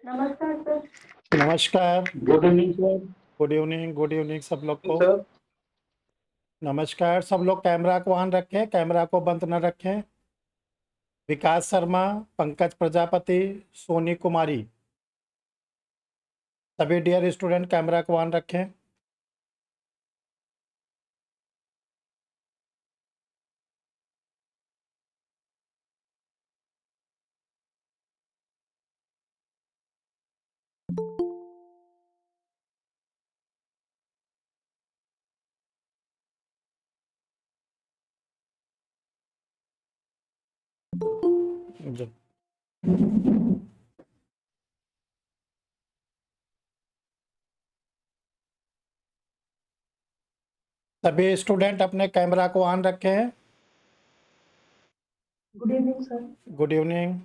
नमस्कार सर। नमस्कार, good evening sir. Good evening सब लोग को। सर नमस्कार, सब लोग कैमरा को ऑन रखें, कैमरा को बंद न रखें। विकास शर्मा, पंकज प्रजापति, सोनी कुमारी, सभी डियर स्टूडेंट कैमरा को ऑन रखें। सभी स्टूडेंट अपने कैमरा को ऑन रखें। Good evening sir. Good evening.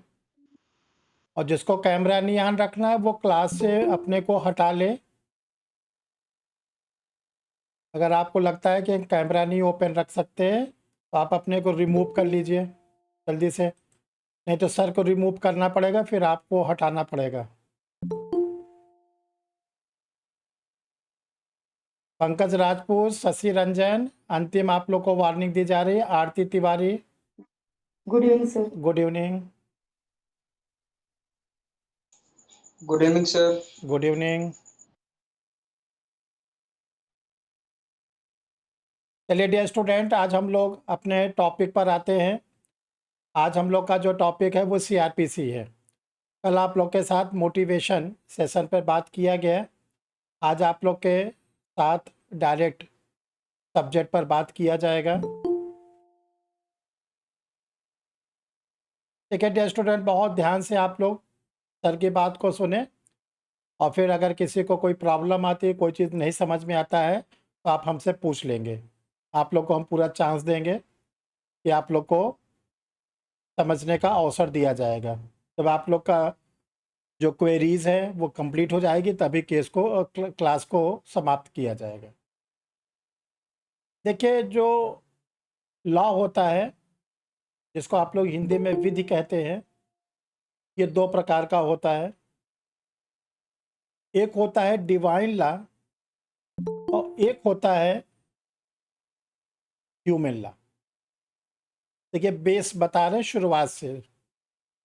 और जिसको कैमरा नहीं ऑन रखना है वो क्लास से अपने को हटा ले। अगर आपको लगता है कि कैमरा नहीं ओपन रख सकते तो आप अपने को रिमूव कर लीजिए जल्दी से, नहीं तो सर को रिमूव करना पड़ेगा, फिर आपको हटाना पड़ेगा। पंकज राजपूत, शशि रंजन, अंतिम आप लोग को वार्निंग दी जा रही है। Aarti Tiwari, good evening sir. Good evening. Good evening sir. Good evening. चलिए डियर स्टूडेंट, आज हम लोग अपने टॉपिक पर आते हैं। आज हम लोग का जो टॉपिक है वो सीआरपीसी है। कल आप लोग के साथ मोटिवेशन सेशन पर बात किया गया है। आज आप लोग के साथ डायरेक्ट सब्जेक्ट पर बात किया जाएगा। ठीक है डियर स्टूडेंट, बहुत ध्यान से आप लोग सर की बात को सुने, और फिर अगर किसी को कोई प्रॉब्लम आती है, कोई चीज़ नहीं समझ में आता है, तो आप हमसे पूछ लेंगे। आप लोग को हम पूरा चांस देंगे कि आप लोग को समझने का अवसर दिया जाएगा। जब आप लोग का जो क्वेरीज है वो कंप्लीट हो जाएगी तभी केस को क्लास को समाप्त किया जाएगा। देखिए, जो लॉ होता है जिसको आप लोग हिंदी में विधि कहते हैं, ये दो प्रकार का होता है। एक होता है डिवाइन लॉ और एक होता है ह्यूमन लॉ। देखिए, बेस बता रहे हैं शुरुआत से।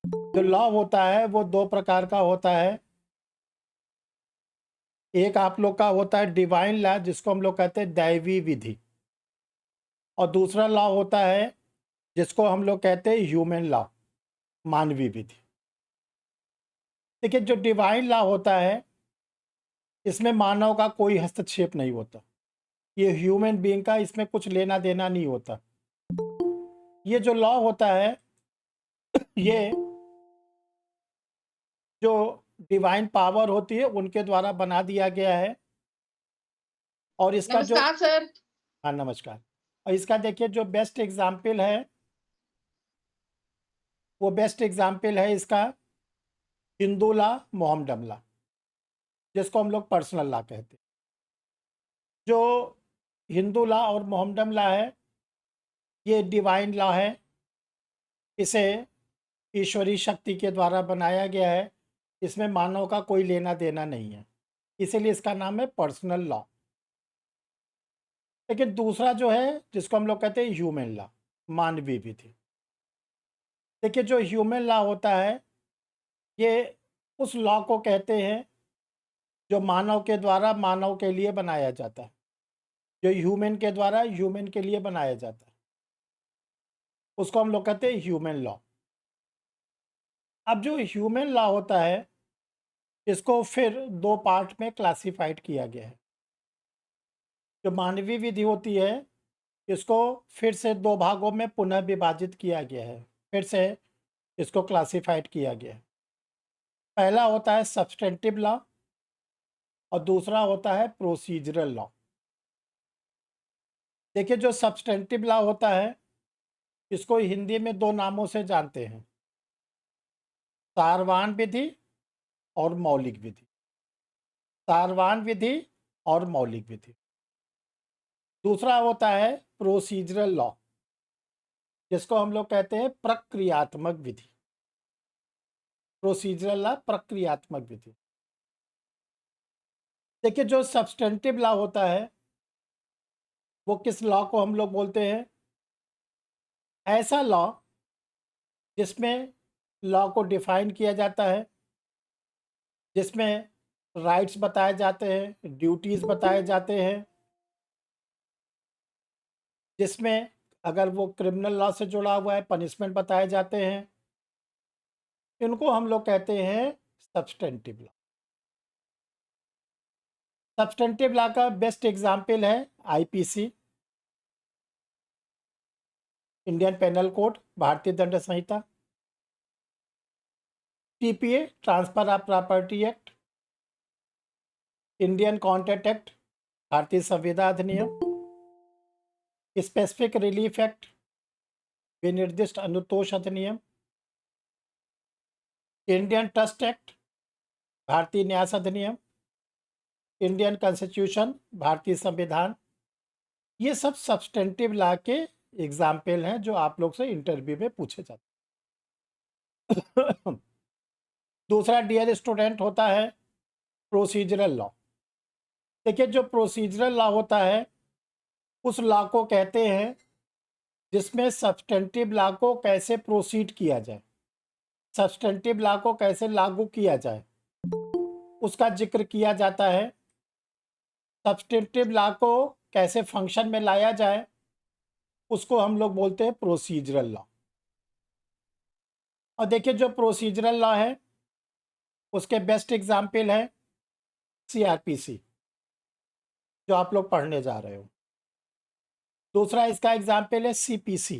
जो लॉ होता है वो दो प्रकार का होता है। एक आप लोग का होता है डिवाइन लॉ, जिसको हम लोग कहते हैं दैवी विधि, और दूसरा लॉ होता है जिसको हम लोग कहते हैं ह्यूमन लॉ, मानवीय विधि। देखिए, जो डिवाइन लॉ होता है इसमें मानव का कोई हस्तक्षेप नहीं होता। ये ह्यूमन बीइंग का इसमें कुछ लेना देना नहीं होता। ये जो लॉ होता है ये जो डिवाइन पावर होती है उनके द्वारा बना दिया गया है। और इसका जो नमस्कार सर। हाँ नमस्कार। और इसका देखिए जो बेस्ट एग्जाम्पल है वो बेस्ट एग्जाम्पल है इसका हिंदू लॉ, मोहम्मडन लॉ, जिसको हम लोग पर्सनल लॉ कहते हैं। जो हिंदू लॉ और मोहम्मडन लॉ है ये डिवाइन लॉ है। इसे ईश्वरीय शक्ति के द्वारा बनाया गया है। इसमें मानव का कोई लेना देना नहीं है, इसीलिए इसका नाम है पर्सनल लॉ। लेकिन दूसरा जो है जिसको हम लोग कहते हैं ह्यूमन लॉ, मानवीय विधि। देखिए, जो ह्यूमन लॉ होता है ये उस लॉ को कहते हैं जो मानव के द्वारा मानव के लिए बनाया जाता है, जो ह्यूमन के द्वारा ह्यूमन के लिए बनाया जाता है, उसको हम लोग कहते हैं ह्यूमन लॉ। अब जो ह्यूमन लॉ होता है इसको फिर दो पार्ट में क्लासिफाइड किया गया है। जो मानवीय विधि होती है इसको फिर से दो भागों में पुनः विभाजित किया गया है, फिर से इसको क्लासिफाइड किया गया है। पहला होता है सब्सटेंटिव लॉ और दूसरा होता है प्रोसीजरल लॉ। देखिए, जो सब्सटेंटिव लॉ होता है इसको हिंदी में दो नामों से जानते हैं, सारवान विधि और मौलिक विधि। सारवान विधि और मौलिक विधि। दूसरा होता है प्रोसीजरल लॉ, जिसको हम लोग कहते हैं प्रक्रियात्मक विधि। प्रोसीजरल लॉ प्रक्रियात्मक विधि। देखिए जो सब्सटेंटिव लॉ होता है वो किस लॉ को हम लोग बोलते हैं? ऐसा लॉ जिसमें लॉ को डिफाइन किया जाता है, जिसमें राइट्स बताए जाते हैं, ड्यूटीज बताए जाते हैं, जिसमें अगर वो क्रिमिनल लॉ से जुड़ा हुआ है पनिशमेंट बताए जाते हैं, इनको हम लोग कहते हैं सब्सटेंटिव लॉ। सब्सटेंटिव लॉ का बेस्ट एग्जाम्पल है आईपीसी, इंडियन पेनल कोड, भारतीय दंड संहिता, TPA, transfer of property act, Indian contract act, भारतीय संविदा अधिनियम, स्पेसिफिक रिलीफ एक्ट, विनिर्दिष्ट अनुतोष अधिनियम, इंडियन ट्रस्ट एक्ट, भारतीय न्यास अधिनियम, इंडियन कॉन्स्टिट्यूशन, भारतीय संविधान। ये सब सब्सटेंटिव लॉ के एग्जाम्पल हैं जो आप लोग से इंटरव्यू में पूछे जाते हैं। दूसरा डियर स्टूडेंट होता है प्रोसीजरल लॉ। देखिए जो प्रोसीजरल लॉ होता है उस लॉ को कहते हैं जिसमें सब्सटेंटिव लॉ को कैसे प्रोसीड किया जाए, सब्सटेंटिव लॉ को कैसे लागू किया जाए, उसका जिक्र किया जाता है। सब्सटेंटिव लॉ को कैसे फंक्शन में लाया जाए उसको हम लोग बोलते हैं प्रोसीजरल लॉ। और देखिए जो प्रोसीजरल लॉ है उसके बेस्ट एग्जाम्पल है सीआरपीसी जो आप लोग पढ़ने जा रहे हो। दूसरा इसका एग्जाम्पल है सीपीसी।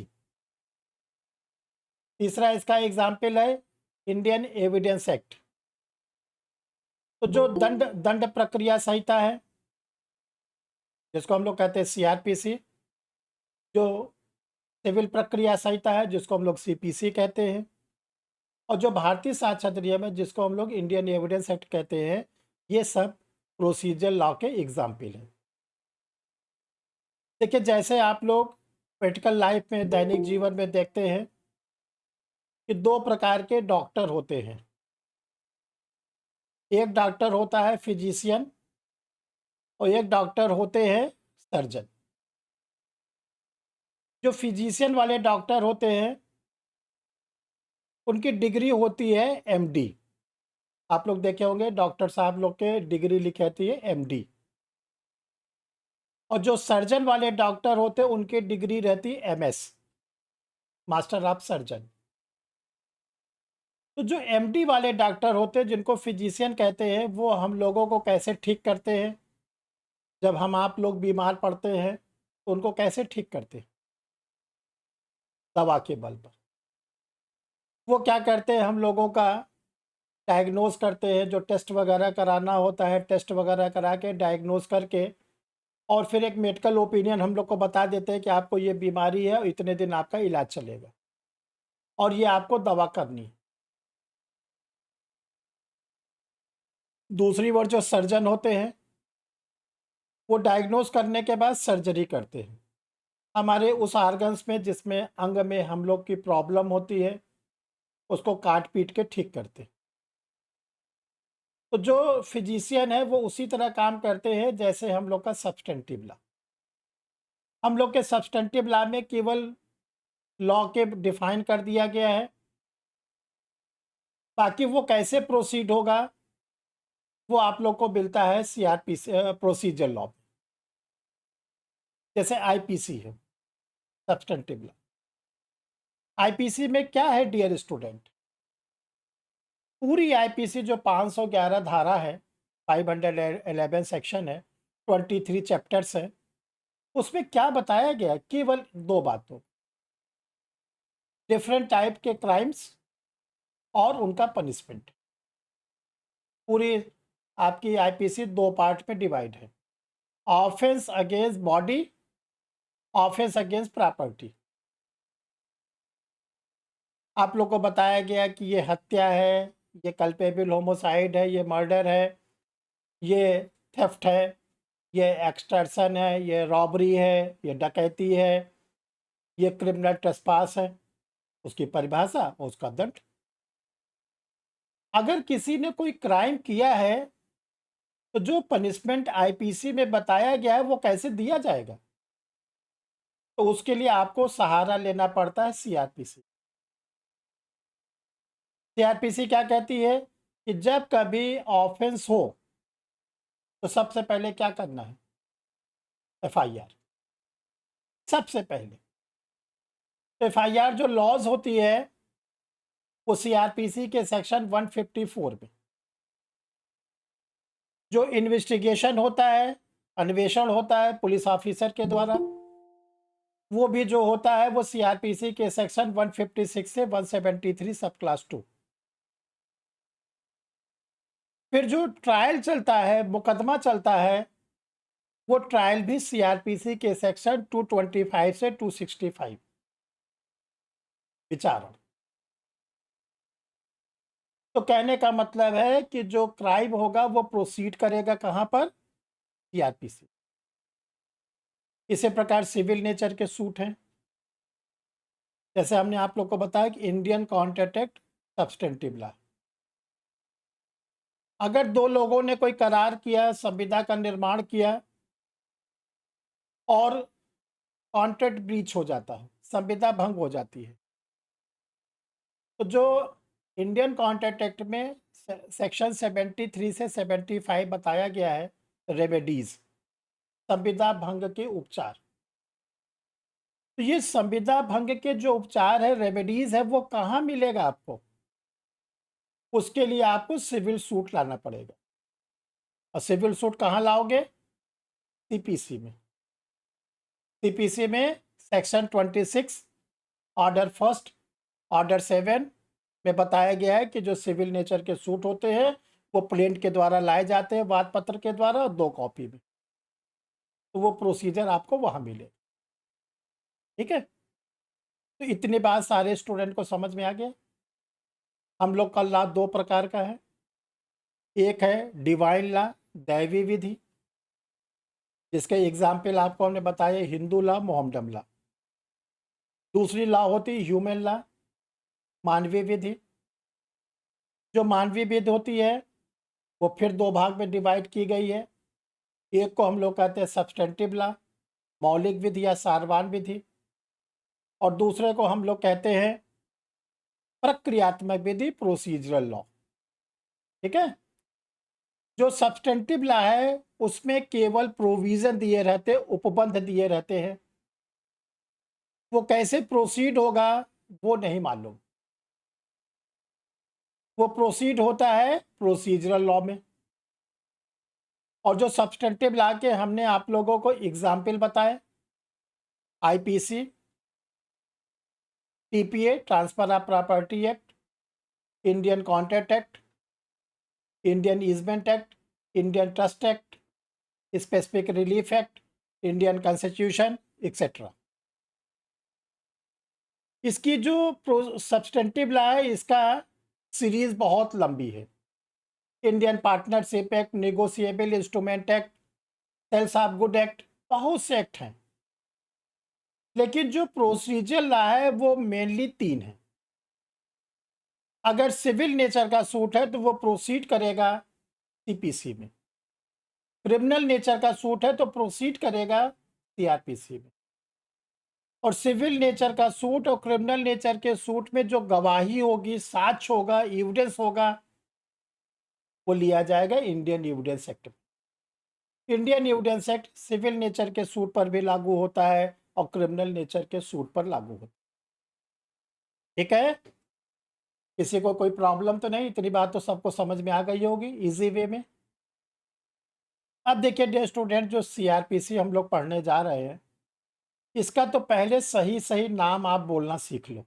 तीसरा इसका एग्जाम्पल है इंडियन एविडेंस एक्ट। तो जो दंड प्रक्रिया संहिता है जिसको हम लोग कहते हैं सीआरपीसी, जो सिविल प्रक्रिया संहिता है जिसको हम लोग सीपीसी कहते हैं, और जो भारतीय साक्ष्य अधिनियम है जिसको हम लोग इंडियन एविडेंस एक्ट कहते हैं, ये सब प्रोसीजर लॉ के एग्जाम्पल हैं। देखिए जैसे आप लोग प्रैक्टिकल लाइफ में दैनिक जीवन में देखते हैं कि दो प्रकार के डॉक्टर होते हैं। एक डॉक्टर होता है फिजिशियन और एक डॉक्टर होते हैं सर्जन। जो फिजिशियन वाले डॉक्टर होते हैं उनकी डिग्री होती है एमडी। आप लोग देखे होंगे डॉक्टर साहब लोग के डिग्री लिखी रहती है एमडी। और जो सर्जन वाले डॉक्टर होते हैं उनकी डिग्री रहती है एमएस, मास्टर ऑफ सर्जन। तो जो एमडी वाले डॉक्टर होते हैं जिनको फिजिशियन कहते हैं वो हम लोगों को कैसे ठीक करते हैं? जब हम आप लोग बीमार पड़ते हैं तो उनको कैसे ठीक करते हैं? दवा के बल पर। वो क्या करते हैं, हम लोगों का डायग्नोज करते हैं, जो टेस्ट वगैरह कराना होता है टेस्ट वगैरह करा के डायग्नोज करके और फिर एक मेडिकल ओपिनियन हम लोग को बता देते हैं कि आपको ये बीमारी है और इतने दिन आपका इलाज चलेगा और ये आपको दवा करनी है। दूसरी ओर जो सर्जन होते हैं वो डायग्नोज करने के बाद सर्जरी करते हैं। हमारे उस आर्गन्स में जिसमें अंग में हम लोग की प्रॉब्लम होती है उसको काट पीट के ठीक करते हैं। तो जो फिजिशियन है वो उसी तरह काम करते हैं जैसे हम लोग का सब्सटेंटिव लॉ। हम लोग के सब्सटेंटिव लॉ में केवल लॉ के डिफाइन कर दिया गया है, बाकी वो कैसे प्रोसीड होगा वो आप लोग को मिलता है सीआरपीसी प्रोसीजर लॉ। जैसे आईपीसी है सब्सटेंटिव लॉ। आईपीसी में क्या है डियर स्टूडेंट? पूरी आईपीसी जो 511 धारा है, 511 सेक्शन है, 23 चैप्टर्स हैं, उसमें क्या बताया गया? केवल दो बातों, डिफरेंट टाइप के क्राइम्स और उनका पनिशमेंट। पूरी आपकी आईपीसी दो पार्ट में डिवाइड है, offence against body, offence against property. आप लोग को बताया गया कि ये हत्या है, ये कल्पेबल होमोसाइड है, ये मर्डर है, ये थेफ्ट है, ये एक्सटर्सन है, ये रॉबरी है, ये डकैती है, ये क्रिमिनल ट्रेसपास है। उसकी परिभाषा और उसका दंड। अगर किसी ने कोई क्राइम किया है तो जो पनिशमेंट आईपीसी में बताया गया है वो कैसे दिया जाएगा? तो उसके लिए आपको सहारा लेना पड़ता है सीआरपीसी। सीआरपीसी क्या कहती है कि जब कभी ऑफेंस हो तो सबसे पहले क्या करना है? एफआईआर। सबसे पहले तो एफआईआर जो लॉज होती है वो सीआरपीसी के सेक्शन 154 में जो इन्वेस्टिगेशन होता है, अन्वेषण होता है पुलिस ऑफिसर के द्वारा, वो भी जो होता है वो सीआरपीसी के सेक्शन 156 से 173 सब क्लास 2। फिर जो ट्रायल चलता है, मुकदमा चलता है, वो ट्रायल भी सीआरपीसी के सेक्शन 225 से 265 विचारण। तो कहने का मतलब है कि जो क्राइम होगा वो प्रोसीड करेगा कहां पर? सीआरपीसी। इसी प्रकार सिविल नेचर के सूट हैं, जैसे हमने आप लोग को बताया कि Indian contract act substantive law. अगर दो लोगों ने कोई करार किया, संविदा का निर्माण किया और कॉन्ट्रैक्ट ब्रीच हो जाता है, संविदा भंग हो जाती है, तो जो इंडियन कॉन्ट्रैक्ट एक्ट में सेक्शन 73 से 75 बताया गया है रेमेडीज, संविदा भंग के उपचार। तो ये संविदा भंग के जो उपचार है, रेमेडीज है, वो कहाँ मिलेगा आपको? उसके लिए आपको सिविल सूट लाना पड़ेगा। और सिविल सूट कहाँ लाओगे? सीपीसी में। सीपीसी में सेक्शन 26 ऑर्डर फर्स्ट, ऑर्डर 7 में बताया गया है कि जो सिविल नेचर के सूट होते हैं वो प्लेंट के द्वारा लाए जाते हैं, वाद पत्र के द्वारा, और 2 कॉपी में। तो वो प्रोसीजर आपको वहां मिले। ठीक है, तो इतनी बात सारे स्टूडेंट को समझ में आ गया। हम लोग का लॉ 2 प्रकार का है। एक है डिवाइन लॉ, दैवी विधि, जिसके एग्जाम्पल आपको हमने बताया हिंदू लॉ, मोहम्मडन लॉ। दूसरी लॉ होती है ह्यूमन लॉ, मानवीय विधि। जो मानवीय विधि होती है वो फिर 2 भाग में डिवाइड की गई है। एक को हम लोग कहते हैं सब्सटेंटिव लॉ, मौलिक विधि या सारवान विधि, और दूसरे को हम लोग कहते हैं प्रक्रियात्मक विधि, प्रोसीजरल लॉ। ठीक है, जो सब्सटेंटिव लॉ है उसमें केवल प्रोविजन दिए रहते, उपबंध दिए रहते हैं, वो कैसे प्रोसीड होगा वो नहीं मालूम। वो प्रोसीड होता है प्रोसीजरल लॉ में। और जो सब्सटेंटिव लॉ के हमने आप लोगों को एग्जाम्पल बताए, IPC, TPA transfer of property act, Indian contract act, Indian easement act, Indian trust act, specific relief act, Indian constitution, etcetera. इसकी जो सब्सटेंटिव लॉ है इसका सीरीज बहुत लंबी है। Indian partnership act, negotiable instrument act, sales of good act, बहुत से act हैं। लेकिन जो प्रोसीजर लॉ है वो मेनली 3 है। अगर सिविल नेचर का सूट है तो वो प्रोसीड करेगा सीपीसी में, क्रिमिनल नेचर का सूट है तो प्रोसीड करेगा सीआरपीसी में, और सिविल नेचर का सूट और क्रिमिनल नेचर के सूट में जो गवाही होगी, साक्ष्य होगा, एविडेंस होगा, वो लिया जाएगा इंडियन एविडेंस एक्ट में। Indian evidence act civil nature के सूट पर भी लागू होता है और क्रिमिनल नेचर के सूट पर लागू होता है। ठीक है, किसी को कोई प्रॉब्लम तो नहीं? इतनी बात तो सबको समझ में आ गई होगी इजी वे में। अब देखिए डियर स्टूडेंट, जो सीआरपीसी हम लोग पढ़ने जा रहे हैं इसका तो पहले सही सही नाम आप बोलना सीख लो।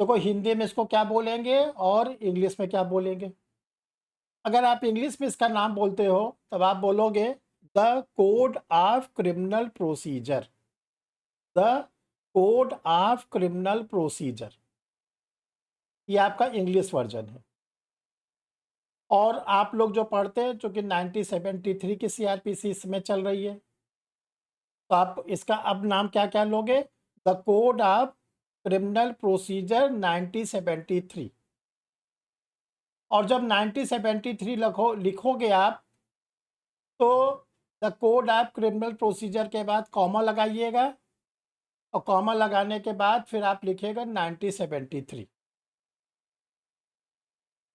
देखो हिंदी में इसको क्या बोलेंगे और इंग्लिश में क्या बोलेंगे। अगर आप इंग्लिश में इसका नाम बोलते हो तब आप बोलोगे the code of criminal procedure, the code of criminal procedure, ये आपका इंग्लिश वर्जन है। और आप लोग जो पढ़ते हैं, चूंकि 1973 की सीआरपीसी इसमें चल रही है, तो आप इसका अब नाम क्या क्या लोगे? The code of criminal procedure 1973। और जब 1973 लिखोगे आप, तो the code of criminal procedure के बाद कॉमा लगाइएगा, और कॉमा लगाने के बाद फिर आप लिखिएगा 1973।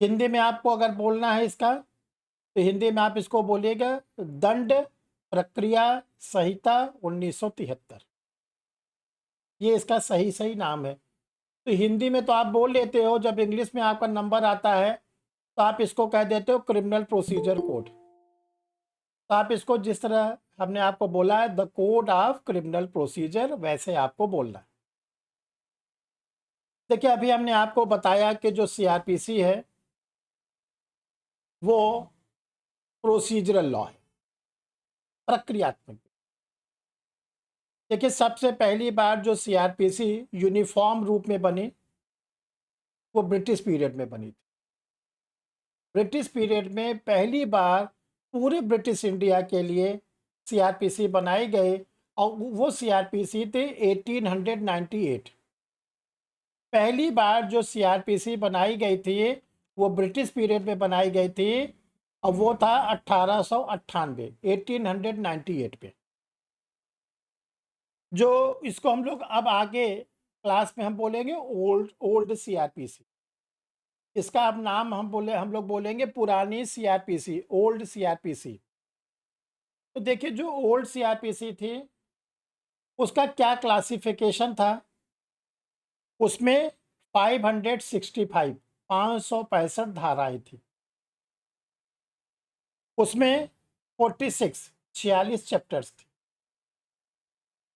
हिंदी में आपको अगर बोलना है इसका, तो हिंदी में आप इसको बोलिएगा दंड प्रक्रिया संहिता 1973। ये इसका सही नाम है। तो हिंदी में तो आप बोल लेते हो, जब इंग्लिश में आपका नंबर आता है तो आप इसको कह देते हो क्रिमिनल प्रोसीजर कोड। तो आप इसको जिस तरह हमने आपको बोला है the code of criminal procedure, वैसे आपको बोलना है। देखिए, अभी हमने आपको बताया कि जो सीआरपीसी है वो प्रोसीजरल लॉ है, प्रक्रियात्मक। देखिए, सबसे पहली बार जो सीआरपीसी यूनिफॉर्म रूप में बनी वो ब्रिटिश पीरियड में बनी थी। ब्रिटिश पीरियड में पहली बार पूरे ब्रिटिश इंडिया के लिए सीआरपीसी बनाई गई, और वो सीआरपीसी थे 1898। पहली बार जो सीआरपीसी बनाई गई थी वो ब्रिटिश पीरियड में बनाई गई थी, और वो था 1898, 1898 पे। जो इसको हम लोग अब आगे क्लास में हम बोलेंगे ओल्ड सीआरपीसी। इसका अब नाम हम लोग बोलेंगे पुरानी सीआरपीसी, ओल्ड सीआरपीसी। तो देखिए, जो ओल्ड सीआरपीसी थी उसका क्या क्लासिफिकेशन था, उसमें 565 565 धाराएं थी। उसमें 46 चैप्टर्स थे।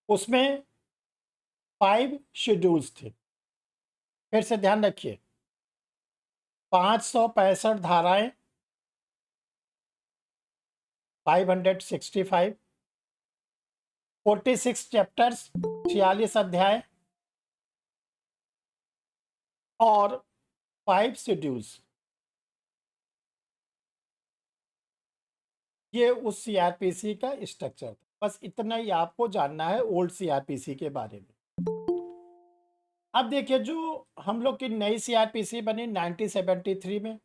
उसमें 5 शेड्यूल्स थे। फिर से ध्यान रखिए, 565 धाराएं, 565, 46 चैप्टर्स, 46 अध्याय, और 5 शेड्यूल्स। ये उस सीआरपीसी का स्ट्रक्चर था। बस इतना ही आपको जानना है ओल्ड सीआरपीसी के बारे में। अब देखिए, जो हम लोग की नई सीआरपीसी बनी 1973 में,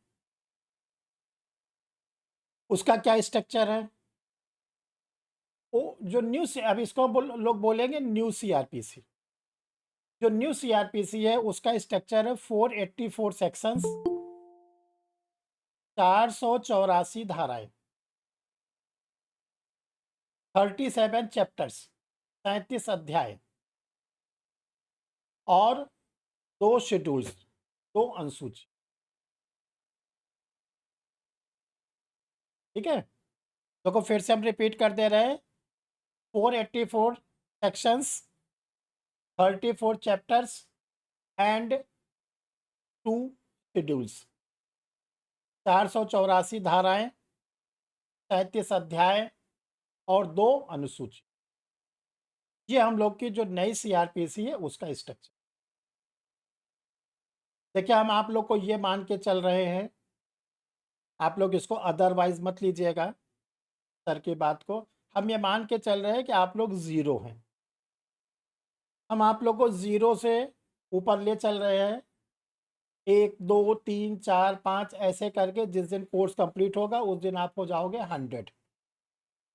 उसका क्या स्ट्रक्चर है? वो जो अब इसको लोग बोलेंगे न्यू सीआरपीसी। जो न्यू सीआरपीसी है उसका स्ट्रक्चर है 484 सेक्शंस, 484 धाराएं, 37 चैप्टर्स, 37 अध्याय, और 2 शेड्यूल्स, 2 अनुसूची। ठीक है, देखो फिर से हम रिपीट कर दे रहे हैं। 484 सेक्शंस, 34 चैप्टर्स एंड 2 शेड्यूल्स, 484 धाराएं, 37 अध्याय, और 2 अनुसूची। ये हम लोग की जो नई सीआरपीसी है उसका स्ट्रक्चर। देखिए, हम आप लोग को ये मान के चल रहे हैं, आप लोग इसको अदरवाइज मत लीजिएगा सर की बात को। हम ये मान के चल रहे हैं कि आप लोग ज़ीरो हैं। हम आप लोग को ज़ीरो से ऊपर ले चल रहे हैं, 1 2 3 4 5 ऐसे करके। जिस दिन कोर्स कंप्लीट होगा उस दिन आप हो जाओगे 100।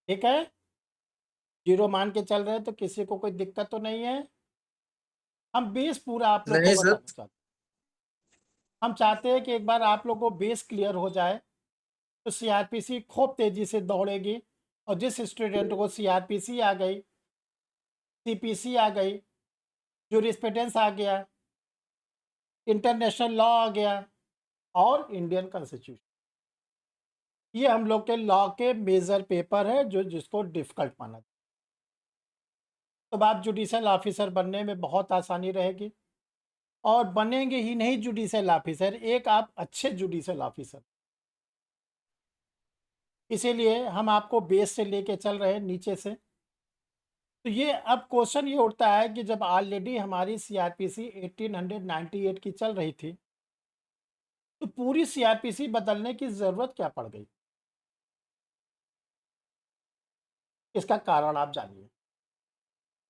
ठीक है, जीरो मान के चल रहे हैं तो किसी को कोई दिक्कत तो नहीं है। हम बेस पूरा आप लोग को नहीं सर। बताना चाहते हैं। हम चाहते हैं कि एक बार आप लोग को बेस क्लियर हो जाए तो सीआरपीसी खूब तेज़ी से दौड़ेगी। और जिस स्टूडेंट को सीआरपीसी आ गई, सीपीसी आ गई, जूरिस्प्रूडेंस आ गया, इंटरनेशनल लॉ आ गया, और इंडियन कॉन्स्टिट्यूशन, ये हम लोग के लॉ के मेजर पेपर है जो जिसको डिफ़िकल्ट माना जाता है। तो आप जुडिशियल ऑफिसर बनने में बहुत आसानी रहेगी, और बनेंगे ही नहीं जुडिशियल ऑफिसर, एक आप अच्छे जुडिशियल ऑफिसर। इसीलिए हम आपको बेस से लेके चल रहे हैं, नीचे से। तो ये अब क्वेश्चन ये उठता है कि जब ऑलरेडी हमारी सीआरपीसी 1898 की चल रही थी, तो पूरी सीआरपीसी बदलने की ज़रूरत क्या पड़ गई? इसका कारण आप जानिए।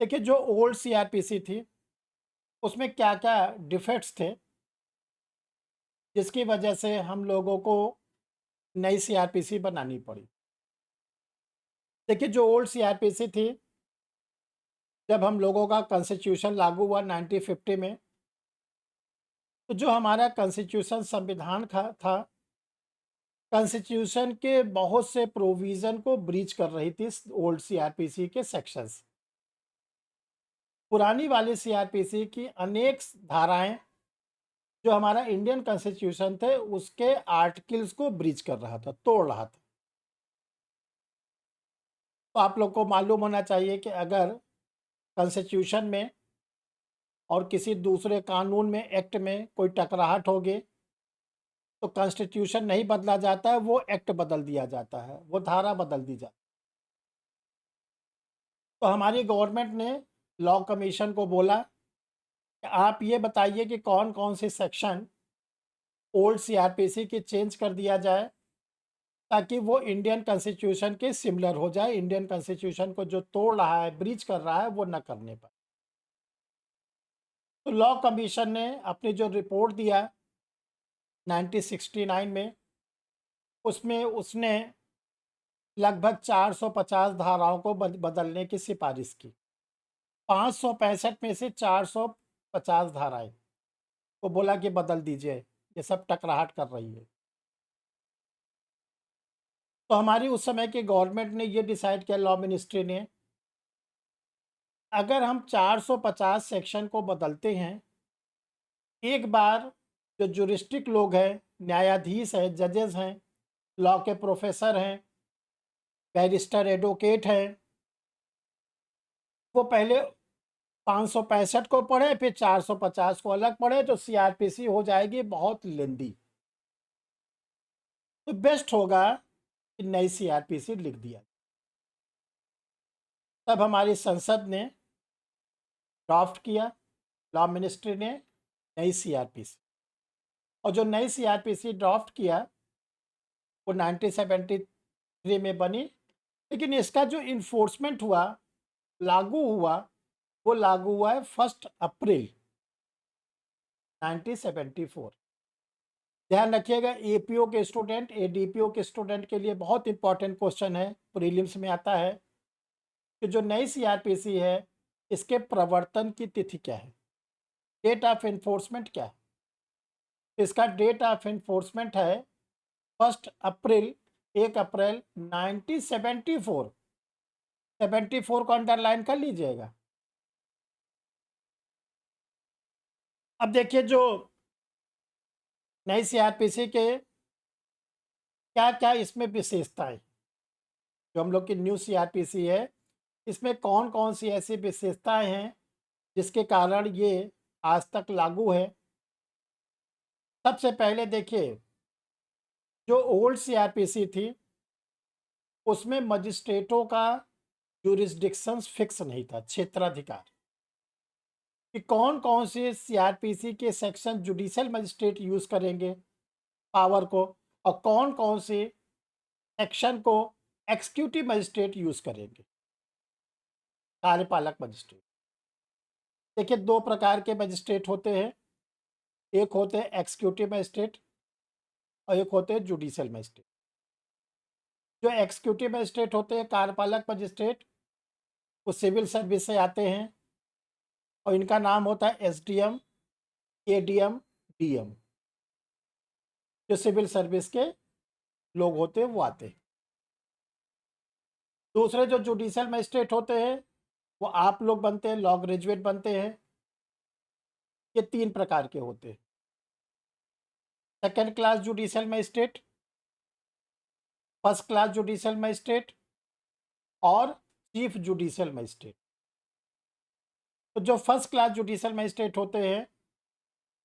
देखिए, जो ओल्ड सीआरपीसी थी उसमें क्या क्या डिफेक्ट्स थे, जिसकी वजह से हम लोगों को नई सीआरपीसी बनानी पड़ी। देखिए, जो ओल्ड सीआरपीसी थी, जब हम लोगों का कॉन्स्टिट्यूशन लागू हुआ 1950 में, तो जो हमारा कॉन्स्टिट्यूशन संविधान था, कॉन्स्टिट्यूशन के बहुत से प्रोविज़न को ब्रीच कर रही थी ओल्ड सीआरपीसी के सेक्शंस। पुरानी वाली सीआरपीसी की अनेक धाराएं, जो हमारा इंडियन कॉन्स्टिट्यूशन थे, उसके आर्टिकल्स को ब्रीच कर रहा था, तोड़ रहा था। तो आप लोग को मालूम होना चाहिए कि अगर कॉन्स्टिट्यूशन में और किसी दूसरे कानून में, एक्ट में कोई टकराहट होगी, तो कॉन्स्टिट्यूशन नहीं बदला जाता है, वो एक्ट बदल दिया जाता है, वो धारा बदल दी जाती है। तो हमारी गवर्नमेंट ने लॉ कमीशन को बोला कि आप ये बताइए कि कौन कौन से सेक्शन ओल्ड सीआरपीसी की चेंज कर दिया जाए, ताकि वो इंडियन कॉन्स्टिट्यूशन के सिमिलर हो जाए, इंडियन कॉन्स्टिट्यूशन को जो तोड़ रहा है, ब्रीच कर रहा है, वो न करने पाए। तो लॉ कमीशन ने अपनी जो रिपोर्ट दिया 1969 में, उसमें उसने लगभग 450 धाराओं को बदलने की सिफारिश की। 565 में से 450 धाराएं को बोला कि बदल दीजिए, ये सब टकराहट कर रही है। तो हमारी उस समय की गवर्नमेंट ने ये डिसाइड किया, लॉ मिनिस्ट्री ने, अगर हम 450 सेक्शन को बदलते हैं, एक बार जो जुरिस्टिक लोग हैं, न्यायाधीश हैं, जजेस हैं, लॉ के प्रोफेसर हैं, बैरिस्टर, एडवोकेट हैं, वो पहले 565 को पढ़े, फिर 450 को अलग पढ़े, तो सीआरपीसी हो जाएगी बहुत लेंदी। तो बेस्ट होगा कि नई सीआरपीसी लिख दिया। तब हमारी संसद ने ड्राफ्ट किया, लॉ मिनिस्ट्री ने नई सीआरपीसी, और जो नई सीआरपीसी ड्राफ्ट किया वो 1973 में बनी। लेकिन इसका जो इन्फोर्समेंट हुआ, लागू हुआ, वो लागू हुआ है 1 अप्रैल 1974। ध्यान रखिएगा, एपीओ के स्टूडेंट, एडीपीओ के स्टूडेंट के लिए बहुत इंपॉर्टेंट क्वेश्चन है, प्रीलिम्स में आता है कि जो नई सीआरपीसी है, इसके प्रवर्तन की तिथि क्या है, डेट ऑफ इन्फोर्समेंट क्या है। इसका डेट ऑफ इन्फोर्समेंट है 1 अप्रैल, 1 अप्रैल 1974। 74 को अंडरलाइन कर लीजिएगा। अब देखिए, जो नई सीआरपीसी के क्या क्या इसमें विशेषताएं, जो हम लोग की न्यू सीआरपीसी है, इसमें कौन कौन सी ऐसी विशेषताएं हैं जिसके कारण ये आज तक लागू है। सबसे पहले देखिए, जो ओल्ड सीआरपीसी थी, उसमें मजिस्ट्रेटों का जुरिस्डिक्शंस फिक्स नहीं था, क्षेत्राधिकार, कि कौन कौन से सीआरपीसी के सेक्शन जुडिशियल मजिस्ट्रेट यूज़ करेंगे पावर को, और कौन कौन से सेक्शन को एक्सिक्यूटिव मजिस्ट्रेट यूज़ करेंगे, कार्यपालक मजिस्ट्रेट। देखिए, दो प्रकार के मजिस्ट्रेट होते हैं, एक होते हैं एक्सिक्यूटिव मजिस्ट्रेट और एक होते हैं जुडिशियल मजिस्ट्रेट। जो एक्सिक्यूटिव मजिस्ट्रेट होते हैं, कार्यपालक मजिस्ट्रेट, वो सिविल सर्विस से आते हैं, और इनका नाम होता है एसडीएम, एडीएम, डीएम। जो सिविल सर्विस के लोग होते हैं वो आते हैं। दूसरे जो जुडिशियल मजिस्ट्रेट होते हैं, वो आप लोग बनते हैं, लॉ ग्रेजुएट बनते हैं। ये 3 प्रकार के होते हैं, second class judicial magistrate, first class judicial magistrate और चीफ जुडिशियल मजिस्ट्रेट। तो जो फर्स्ट क्लास जुडिशियल मजिस्ट्रेट होते हैं,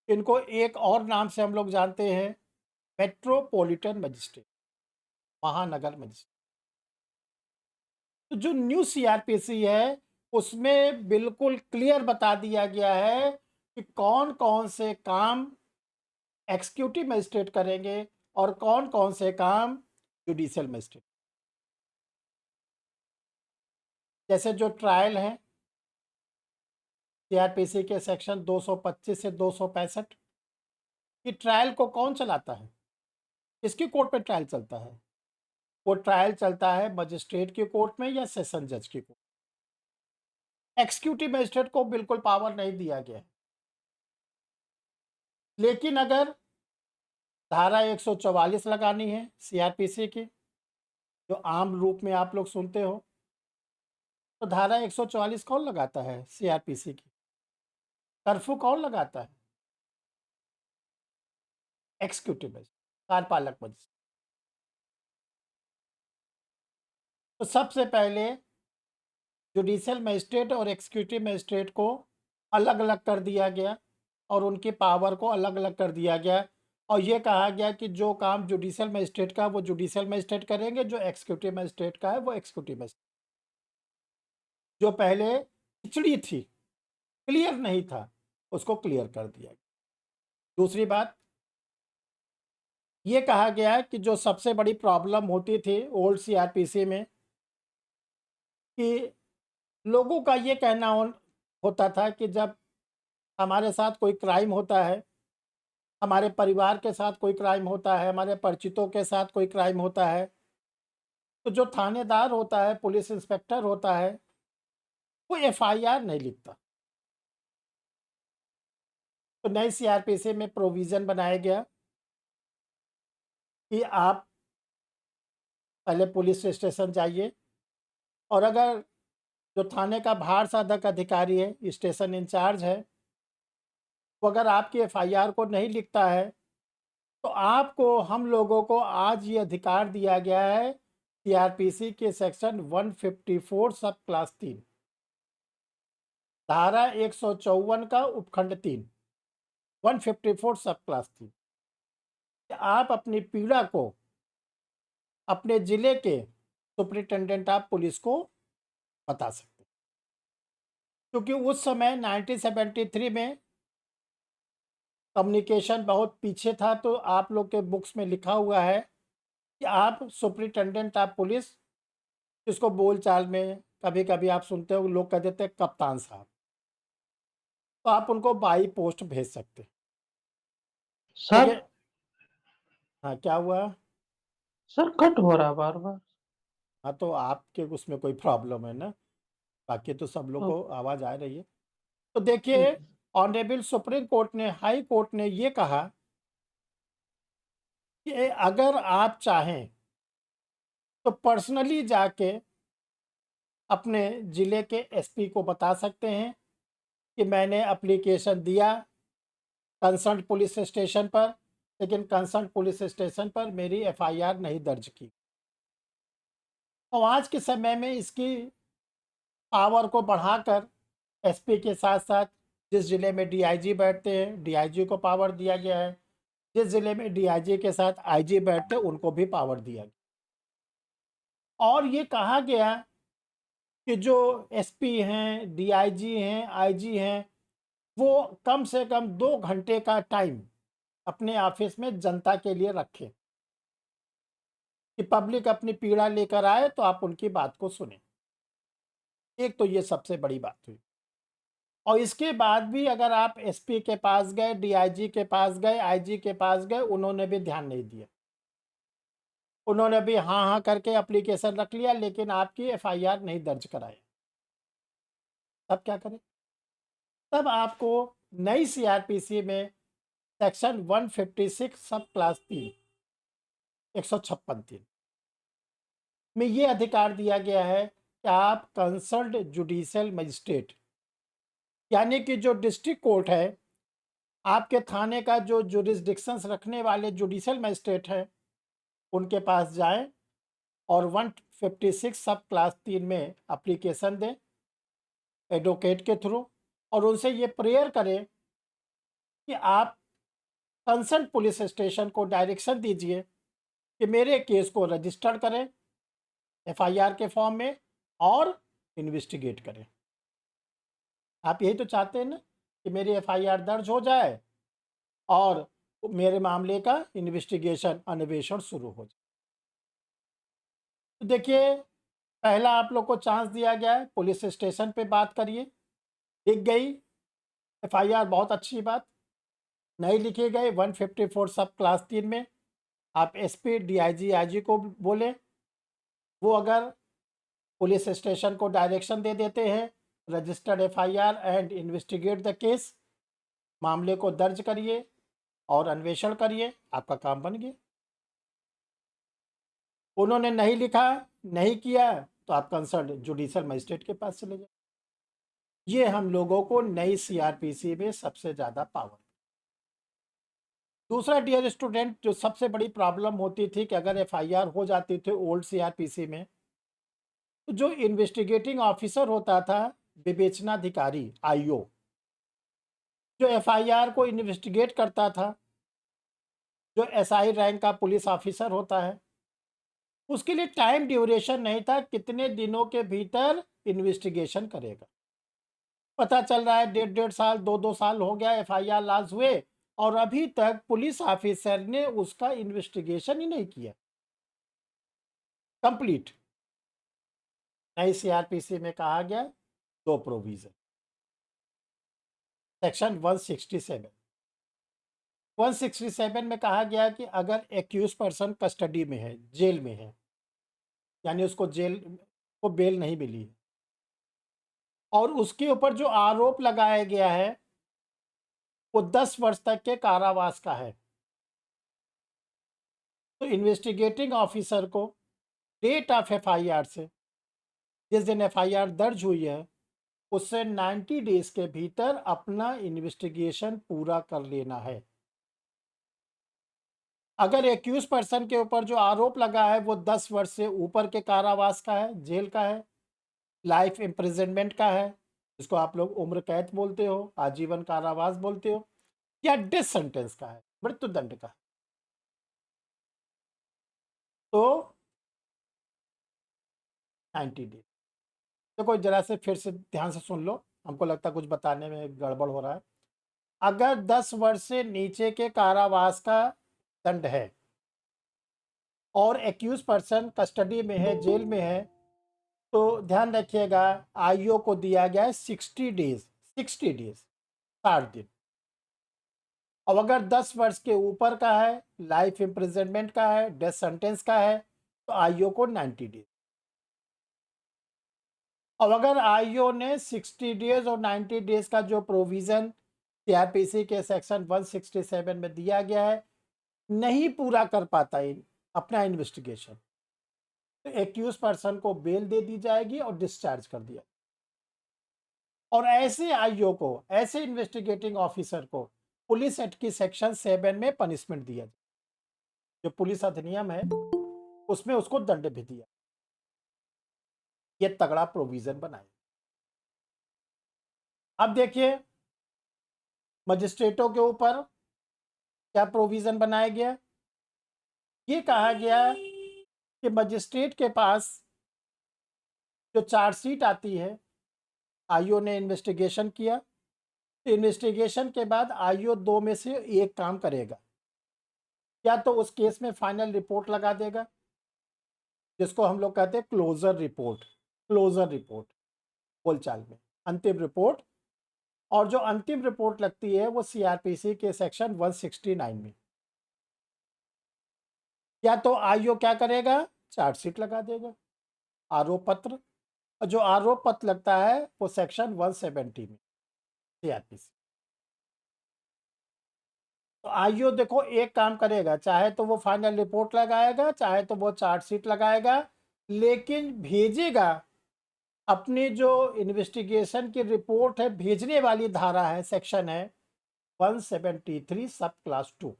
इनको एक और नाम से हम लोग जानते हैं, मेट्रोपॉलिटन मजिस्ट्रेट, महानगर मजिस्ट्रेट। तो जो न्यू सीआरपीसी है, उसमें बिल्कुल क्लियर बता दिया गया है कि कौन कौन से काम एक्सिक्यूटिव मजिस्ट्रेट करेंगे और कौन कौन से काम जुडिशियल मजिस्ट्रेट। जैसे जो ट्रायल है, सीआरपीसी के सेक्शन 225 से 265, कि ट्रायल को कौन चलाता है, किसकी कोर्ट में ट्रायल चलता है? वो ट्रायल चलता है मजिस्ट्रेट की कोर्ट में या सेशन जज की कोर्ट। एग्जीक्यूटिव मजिस्ट्रेट को बिल्कुल पावर नहीं दिया गया है। लेकिन अगर धारा 144 लगानी है सीआरपीसी की, जो आम रूप में आप लोग सुनते हो, तो धारा 144 कौन लगाता है सीआरपीसी की? कर्फ्यू कौन लगाता है? एग्जीक्यूटिव मजिस्ट्रेट, कार्यपालक मजिस्ट्रेट। तो सबसे पहले जुडिशियल मजिस्ट्रेट और एग्जीक्यूटिव मजिस्ट्रेट को अलग अलग कर दिया गया और उनकी पावर को अलग अलग कर दिया गया, और ये कहा गया कि जो काम जुडिशियल मजिस्ट्रेट का वो जुडिशियल मजिस्ट्रेट करेंगे, जो एग्जीक्यूटिव मजिस्ट्रेट का है वो एग्जीक्यूटिव मजिस्ट्रेट। जो पहले खिचड़ी थी, क्लियर नहीं था, उसको क्लियर कर दिया गया। दूसरी बात ये कहा गया है कि जो सबसे बड़ी प्रॉब्लम होती थी ओल्ड सीआरपीसी में, कि लोगों का ये कहना होता था कि जब हमारे साथ कोई क्राइम होता है, हमारे परिवार के साथ कोई क्राइम होता है, हमारे परिचितों के साथ कोई क्राइम होता है, तो जो थानेदार होता है, पुलिस इंस्पेक्टर होता है, वो एफआईआर नहीं लिखता। तो नई सीआरपीसी में प्रोविज़न बनाया गया कि आप पहले पुलिस स्टेशन जाइए, और अगर जो थाने का भार साधक अधिकारी है, स्टेशन इंचार्ज है, वो अगर आपकी एफआईआर को नहीं लिखता है, तो आपको, हम लोगों को आज ये अधिकार दिया गया है सीआरपीसी के सेक्शन 154 सब क्लास 3, धारा 154 का उपखंड 3, 154 सब क्लास 3, आप अपनी पीड़ा को अपने जिले के सुपरिटेंडेंट ऑफ पुलिस को बता सकते हैं। क्योंकि उस समय 1973 में कम्युनिकेशन बहुत पीछे था, तो आप लोग के बुक्स में लिखा हुआ है कि आप सुपरिटेंडेंट ऑफ पुलिस, जिसको बोलचाल में कभी कभी आप सुनते हो लोग कह देते हैं कप्तान साहब, तो आप उनको बाई पोस्ट भेज सकते हैं। सर देखिए, हाँ क्या हुआ? सर कट हो रहा बार बार। हाँ, तो आपके उसमें कोई प्रॉब्लम है ना, बाकी तो सब लोग को आवाज़ आ रही है। तो देखिए, ऑनरेबल सुप्रीम कोर्ट ने, हाई कोर्ट ने ये कहा कि अगर आप चाहें तो पर्सनली जाके अपने ज़िले के एसपी को बता सकते हैं कि मैंने एप्लीकेशन दिया कंसर्न पुलिस स्टेशन पर, लेकिन कंसर्न पुलिस स्टेशन पर मेरी एफआईआर नहीं दर्ज की। तो आज के समय में इसकी पावर को बढ़ाकर एसपी के साथ साथ जिस ज़िले में डीआईजी बैठते हैं, डीआईजी को पावर दिया गया है। जिस ज़िले में डीआईजी के साथ आईजी बैठते हैं, उनको भी पावर दिया गया। और ये कहा गया कि जो एसपी हैं, डीआईजी हैं, आईजी हैं, वो कम से कम 2 घंटे का टाइम अपने ऑफिस में जनता के लिए रखें, कि पब्लिक अपनी पीड़ा लेकर आए तो आप उनकी बात को सुनें। एक तो ये सबसे बड़ी बात हुई। और इसके बाद भी अगर आप एसपी के पास गए, डीआईजी के पास गए, आईजी के पास गए, उन्होंने भी ध्यान नहीं दिया। उन्होंने भी हाँ हाँ करके एप्लीकेशन रख लिया, लेकिन आपकी एफआईआर नहीं दर्ज कराई। तब क्या करें? तब आपको नई सीआरपीसी में सेक्शन 156 सब क्लास 3, 156(3) में ये अधिकार दिया गया है कि आप कंसर्न्ड जुडिशियल मजिस्ट्रेट, यानी कि जो डिस्ट्रिक्ट कोर्ट है, आपके थाने का जो जुरिस्डिक्शंस रखने वाले जुडिशियल मजिस्ट्रेट हैं, उनके पास जाएं और 156 सब क्लास 3 में एप्लीकेशन दें एडवोकेट के थ्रू, और उनसे ये प्रेयर करें कि आप कंसर्न पुलिस स्टेशन को डायरेक्शन दीजिए कि मेरे केस को रजिस्टर करें एफआईआर के फॉर्म में और इन्वेस्टिगेट करें। आप यही तो चाहते हैं ना कि मेरी एफआईआर दर्ज हो जाए और मेरे मामले का इन्वेस्टिगेशन, अन्वेषण शुरू हो जाए। तो देखिए, पहला आप लोग को चांस दिया गया है, पुलिस स्टेशन पे बात करिए, दिख गई एफआईआर, बहुत अच्छी बात। नहीं लिखे गए 154 सब क्लास 3 में आप एसपी डीआईजी आईजी को बोले, वो अगर पुलिस स्टेशन को डायरेक्शन दे देते हैं registered FIR and investigate the case, मामले को दर्ज करिए और अन्वेषण करिए, आपका काम बन गया। उन्होंने नहीं लिखा, नहीं किया, तो आप कंसर्न जुडिशियल मजिस्ट्रेट के पास चले जाए। ये हम लोगों को नई सीआरपीसी में सबसे ज़्यादा पावर। दूसरा डियर स्टूडेंट, जो सबसे बड़ी प्रॉब्लम होती थी कि अगर एफआईआर हो जाती थी ओल्ड सीआरपीसी में, तो जो इन्वेस्टिगेटिंग ऑफिसर होता था, विवेचनाधिकारी आईओ, जो एफआईआर को इन्वेस्टिगेट करता था, जो एसआई रैंक का पुलिस ऑफिसर होता है, उसके लिए टाइम ड्यूरेशन नहीं था कितने दिनों के भीतर इन्वेस्टिगेशन करेगा। पता चल रहा है 1.5 साल 2 साल हो गया एफआईआर लॉन्च हुए और अभी तक पुलिस ऑफिसर ने उसका इन्वेस्टिगेशन ही नहीं किया कंप्लीट। नई सीआरपीसी में कहा गया 2 प्रोविजन। सेक्शन 167 में कहा गया कि अगर एक्यूज पर्सन कस्टडी में है, जेल में है, यानी उसको जेल को बेल नहीं मिली है और उसके ऊपर जो आरोप लगाया गया है वो 10 वर्ष तक के कारावास का है, तो इन्वेस्टिगेटिंग ऑफिसर को डेट ऑफ एफआईआर से, जिस दिन एफआईआर दर्ज हुई है, उससे 90 डेज के भीतर अपना इन्वेस्टिगेशन पूरा कर लेना है। अगर एक्यूज पर्सन के ऊपर जो आरोप लगा है वो 10 वर्ष से ऊपर के कारावास का है, जेल का है, लाइफ इम्प्रिजनमेंट का है, जिसको आप लोग उम्र कैद बोलते हो, आजीवन कारावास बोलते हो, या डेथ सेंटेंस का है, मृत्युदंड का है, तो 90 डेज। देखो जरा से फिर से ध्यान से सुन लो, हमको लगता है कुछ बताने में गड़बड़ हो रहा है। अगर 10 वर्ष से नीचे के कारावास का दंड है और एक्यूज पर्सन कस्टडी में है, जेल में है, तो ध्यान रखिएगा आईओ को दिया गया है 60 डेज, 60 डेज 60 दिन। और अगर 10 वर्ष के ऊपर का है, लाइफ इम्प्रिजनमेंट का है, डेथ सेंटेंस का है, तो आईओ को 90 डेज। और अगर आईओ ने 60 डेज और 90 डेज का जो प्रोविजन सीआरपीसी के सेक्शन 167 में दिया गया है नहीं पूरा कर पाता अपना इन्वेस्टिगेशन, तो एक्यूज पर्सन को बेल दे दी जाएगी और डिस्चार्ज कर दिया। और ऐसे आईओ को, ऐसे इन्वेस्टिगेटिंग ऑफिसर को पुलिस एक्ट की सेक्शन 7 में पनिशमेंट दिया जाए, जो पुलिस अधिनियम है उसमें उसको दंड भी दिया। ये तगड़ा प्रोविजन बनाए। अब देखिए मजिस्ट्रेटों के ऊपर क्या प्रोविजन बनाया गया। ये कहा गया कि मजिस्ट्रेट के पास जो चार्जशीट आती है, आईओ ने इन्वेस्टिगेशन किया, तो इन्वेस्टिगेशन के बाद आईओ 2 में से एक काम करेगा, या तो उस केस में फाइनल रिपोर्ट लगा देगा, जिसको हम लोग कहते हैं क्लोजर रिपोर्ट, क्लोजर रिपोर्ट बोलचाल में अंतिम रिपोर्ट। और जो अंतिम रिपोर्ट लगती है वो सीआरपीसी के सेक्शन 169 में, या तो आईओ क्या करेगा, चार्जशीट लगा देगा, आरोप पत्र। और जो आरोप पत्र लगता है वो सेक्शन 170 में सीआरपीसी। तो आईओ देखो एक काम करेगा, चाहे तो वो फाइनल रिपोर्ट लगाएगा, चाहे तो वो चार्जशीट लगाएगा, लेकिन भेजेगा अपनी जो इन्वेस्टिगेशन की रिपोर्ट है, भेजने वाली धारा है, सेक्शन है 173 सब क्लास 2,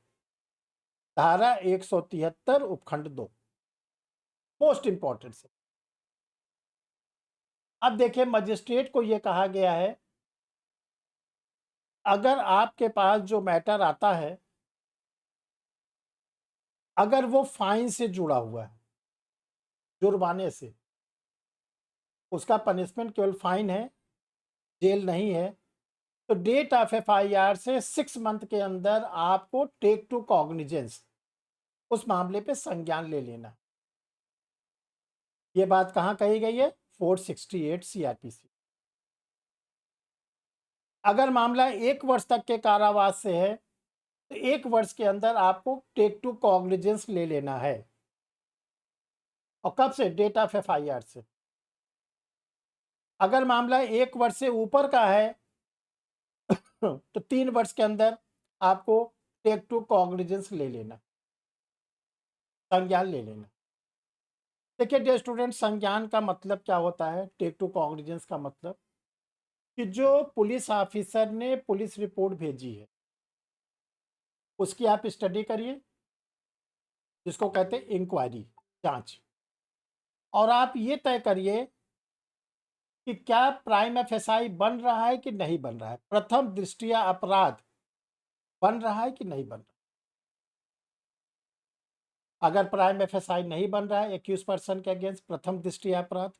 धारा 173 उपखंड 2, मोस्ट इंपॉर्टेंट से। अब देखिए मजिस्ट्रेट को यह कहा गया है, अगर आपके पास जो मैटर आता है, अगर वो फाइन से जुड़ा हुआ है, जुर्माने से, उसका पनिशमेंट केवल फाइन है, जेल नहीं है, तो डेट ऑफ एफआईआर से 6 मंथ के अंदर आपको टेक टू कॉग्निजेंस उस मामले पे संज्ञान ले लेना। ये बात कहाँ कही गई है, 468 सीआरपीसी। अगर मामला 1 वर्ष तक के कारावास से है तो 1 वर्ष के अंदर आपको टेक टू कॉग्निजेंस ले लेना है। और कब से? डेट ऑफ एफआईआर से। अगर मामला 1 वर्ष से ऊपर का है तो 3 वर्ष के अंदर आपको टेक टू कॉग्निजेंस ले लेना, संज्ञान ले लेना। देखिए डियर स्टूडेंट, संज्ञान का मतलब क्या होता है? टेक टू कॉग्निजेंस का मतलब कि जो पुलिस ऑफिसर ने पुलिस रिपोर्ट भेजी है उसकी आप स्टडी करिए, जिसको कहते हैं इंक्वायरी, जांच। और आप ये तय करिए कि क्या प्राइम एफएसआई बन रहा है कि नहीं बन रहा है, प्रथम दृष्टया अपराध बन रहा है कि नहीं बन रहा। अगर प्राइम एफएसआई नहीं बन रहा है एक्यूज पर्सन के अगेंस्ट प्रथम दृष्टया अपराध,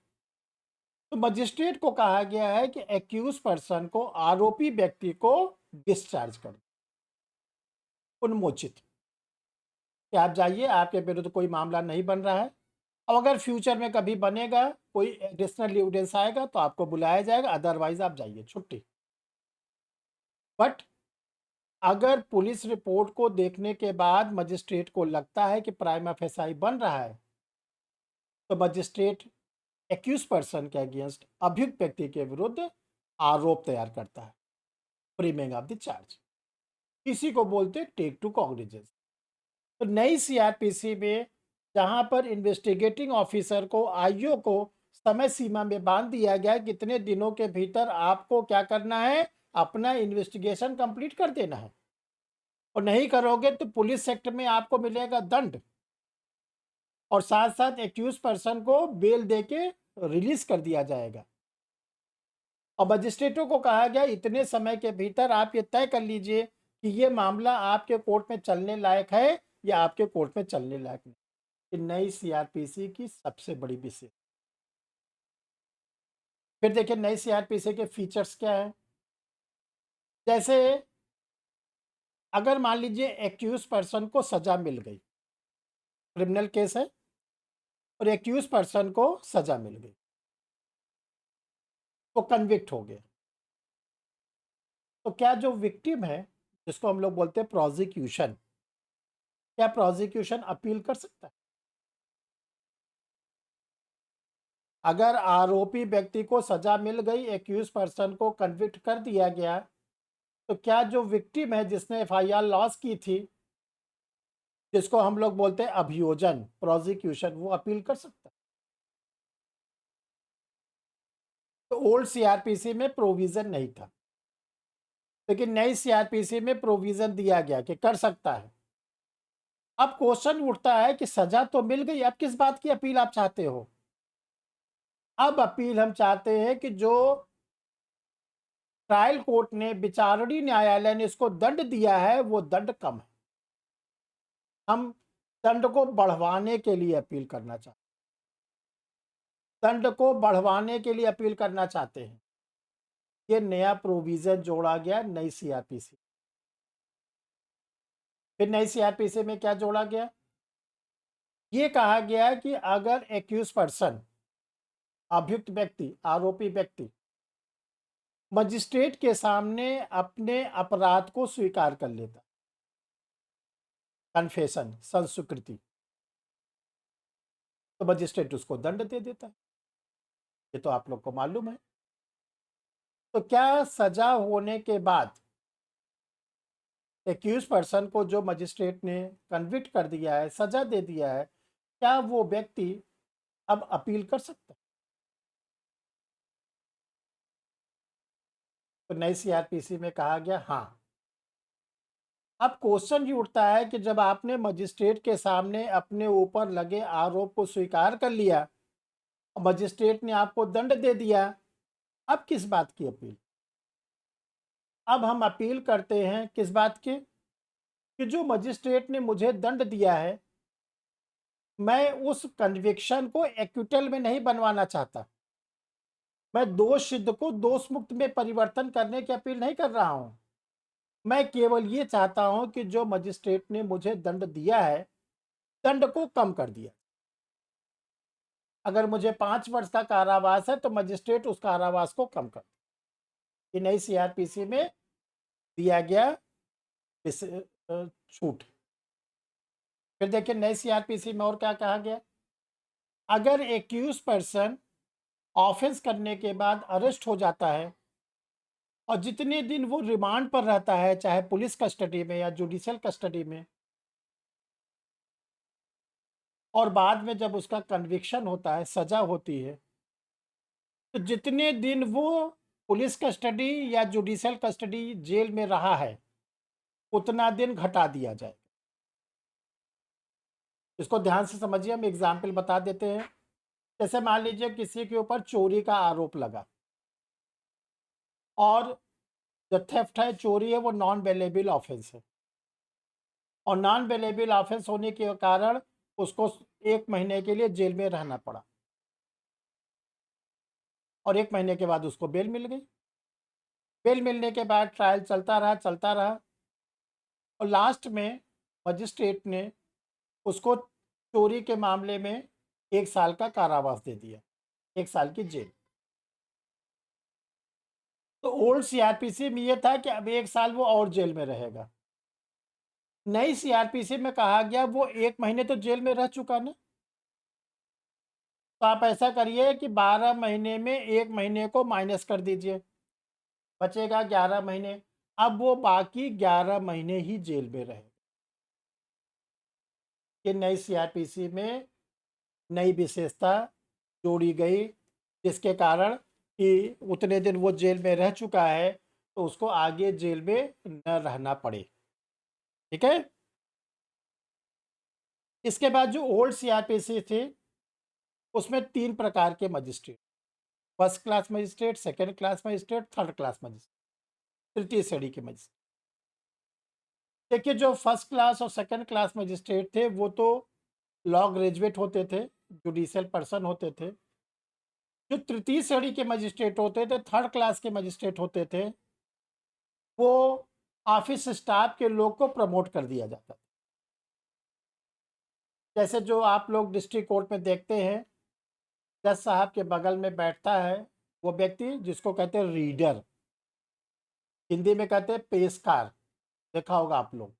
तो मजिस्ट्रेट को कहा गया है कि एक्यूज पर्सन को, आरोपी व्यक्ति को डिस्चार्ज कर, उन्मोचित, कि आप जाइए, आपके विरुद्ध कोई मामला नहीं बन रहा है। और अगर फ्यूचर में कभी बनेगा, कोई एडिशनल एविडेंस आएगा तो आपको बुलाया जाएगा, अदरवाइज आप जाइए, छुट्टी। बट अगर पुलिस रिपोर्ट को देखने के बाद मजिस्ट्रेट को लगता है कि प्राइम एफएसआई बन रहा है, तो मजिस्ट्रेट एक्यूज पर्सन के अगेंस्ट, अभियुक्त व्यक्ति के विरुद्ध आरोप तैयार करता है, फ्रेमिंग ऑफ द चार्ज। इसी को बोलते हैं टेक टू कॉग्निजेंस। तो नई सीआरपीसी में जहां पर इन्वेस्टिगेटिंग ऑफिसर को, आईओ को समय सीमा में बांध दिया गया है, कितने दिनों के भीतर आपको क्या करना है, अपना इन्वेस्टिगेशन कंप्लीट कर देना है। और नहीं करोगे तो पुलिस एक्ट में आपको मिलेगा दंड, और साथ साथ एक्यूज पर्सन को बेल देके रिलीज कर दिया जाएगा। और मजिस्ट्रेटों को कहा गया इतने समय के भीतर आप ये तय कर लीजिए कि ये मामला आपके कोर्ट में चलने लायक है या आपके कोर्ट में चलने लायक नहीं। ये नई सीआरपीसी की सबसे बड़ी विशेषता। फिर देखिए नई सीआरपीसी के फीचर्स क्या है। जैसे अगर मान लीजिए एक्यूज पर्सन को सजा मिल गई, क्रिमिनल केस है और एक्यूज पर्सन को सजा मिल गई, वो कन्विक्ट हो गया, तो क्या जो विक्टिम है, जिसको हम लोग बोलते हैं प्रोसिक्यूशन, क्या प्रोसिक्यूशन अपील कर सकता है? अगर आरोपी व्यक्ति को सजा मिल गई, एक्यूज पर्सन को कन्विक्ट कर दिया गया, तो क्या जो विक्टिम है, जिसने एफआईआर लॉस की थी, जिसको हम लोग बोलते हैं अभियोजन, प्रोसिक्यूशन, वो अपील कर सकता है? तो ओल्ड सीआरपीसी में प्रोविजन नहीं था, लेकिन नई सीआरपीसी में प्रोविजन दिया गया कि कर सकता है। अब क्वेश्चन उठता है कि सजा तो मिल गई, अब किस बात की अपील आप चाहते हो? अब अपील हम चाहते हैं कि जो ट्रायल कोर्ट ने, विचारणी न्यायालय ने इसको दंड दिया है, वो दंड कम है। हम दंड को बढ़वाने के लिए अपील करना चाहते हैं, दंड को बढ़वाने के लिए अपील करना चाहते हैं। ये नया प्रोविजन जोड़ा गया नई सीआरपीसी। फिर नई सीआरपीसी में क्या जोड़ा गया? ये कहा गया कि अगर एक्यूज पर्सन, अभियुक्त व्यक्ति, आरोपी व्यक्ति मजिस्ट्रेट के सामने अपने अपराध को स्वीकार कर लेता, कन्फेशन, संस्वीकृति, तो मजिस्ट्रेट उसको दंड दे देता है। ये तो आप लोग को मालूम है। तो क्या सजा होने के बाद एक्यूज पर्सन को, जो मजिस्ट्रेट ने कन्विक्ट कर दिया है, सजा दे दिया है, क्या वो व्यक्ति अब अपील कर सकता है? तो नई सीआरपीसी में कहा गया हाँ। अब क्वेश्चन ये उठता है कि जब आपने मजिस्ट्रेट के सामने अपने ऊपर लगे आरोप को स्वीकार कर लिया, मजिस्ट्रेट ने आपको दंड दे दिया, अब किस बात की अपील? अब हम अपील करते हैं किस बात की? कि जो मजिस्ट्रेट ने मुझे दंड दिया है, मैं उस कन्विक्शन को एक्विटल में नहीं बनवाना चाहता। मैं दोष सिद्ध को दोष मुक्त में परिवर्तन करने की अपील नहीं कर रहा हूं। मैं केवल ये चाहता हूं कि जो मजिस्ट्रेट ने मुझे दंड दिया है, दंड को कम कर दिया। अगर मुझे 5 वर्ष का कारावास है तो मजिस्ट्रेट उस कारावास को कम कर। ये नई सीआरपीसी में दिया गया छूट। फिर देखिए नई सीआरपीसी में और क्या कहा गया, अगर एक्यूज पर्सन ऑफेंस करने के बाद अरेस्ट हो जाता है और जितने दिन वो रिमांड पर रहता है, चाहे पुलिस कस्टडी में या जुडिशियल कस्टडी में, और बाद में जब उसका कन्विक्शन होता है, सजा होती है, तो जितने दिन वो पुलिस कस्टडी या जुडिशियल कस्टडी जेल में रहा है उतना दिन घटा दिया जाए। इसको ध्यान से समझिए, हम एग्जाम्पल बता देते हैं। जैसे मान लीजिए किसी के ऊपर चोरी का आरोप लगा और जो थेफ्ट है, चोरी है, वो नॉन बेलेबल ऑफेंस है, और नॉन बेलेबल ऑफेंस होने के कारण उसको 1 महीने के लिए जेल में रहना पड़ा, और 1 महीने के बाद उसको बेल मिल गई। बेल मिलने के बाद ट्रायल चलता रहा, और लास्ट में मजिस्ट्रेट ने उसको चोरी के मामले में 1 साल का कारावास दे दिया, 1 साल की जेल। तो ओल्ड सीआरपीसी में ये था कि अब 1 साल वो और जेल में रहेगा। नई सीआरपीसी में कहा गया वो 1 महीने तो जेल में रह चुका ना, तो आप ऐसा करिए कि 12 महीने में 1 महीने को माइनस कर दीजिए, बचेगा 11 महीने। अब वो बाकी 11 महीने ही जेल में रहेगा। ये नई सीआरपीसी में नई विशेषता जोड़ी गई, जिसके कारण कि उतने दिन वो जेल में रह चुका है तो उसको आगे जेल में न रहना पड़े। ठीक है। इसके बाद जो ओल्ड सीआरपीसी थे उसमें 3 प्रकार के magistrate, first class magistrate, second class magistrate, third class magistrate, तृतीय श्रेणी के मजिस्ट्रेट। देखिए जो फर्स्ट क्लास और सेकंड क्लास मजिस्ट्रेट थे वो तो लॉ ग्रेजुएट होते थे, जुडिशियल पर्सन होते थे। जो तृतीय श्रेणी के मजिस्ट्रेट होते थे, थर्ड क्लास के मजिस्ट्रेट होते थे, वो ऑफिस स्टाफ के लोग को प्रमोट कर दिया जाता था। जैसे जो आप लोग डिस्ट्रिक्ट कोर्ट में देखते हैं, जज साहब के बगल में बैठता है वो व्यक्ति जिसको कहते हैं रीडर, हिंदी में कहते हैं पेशकार, देखा होगा आप लोग।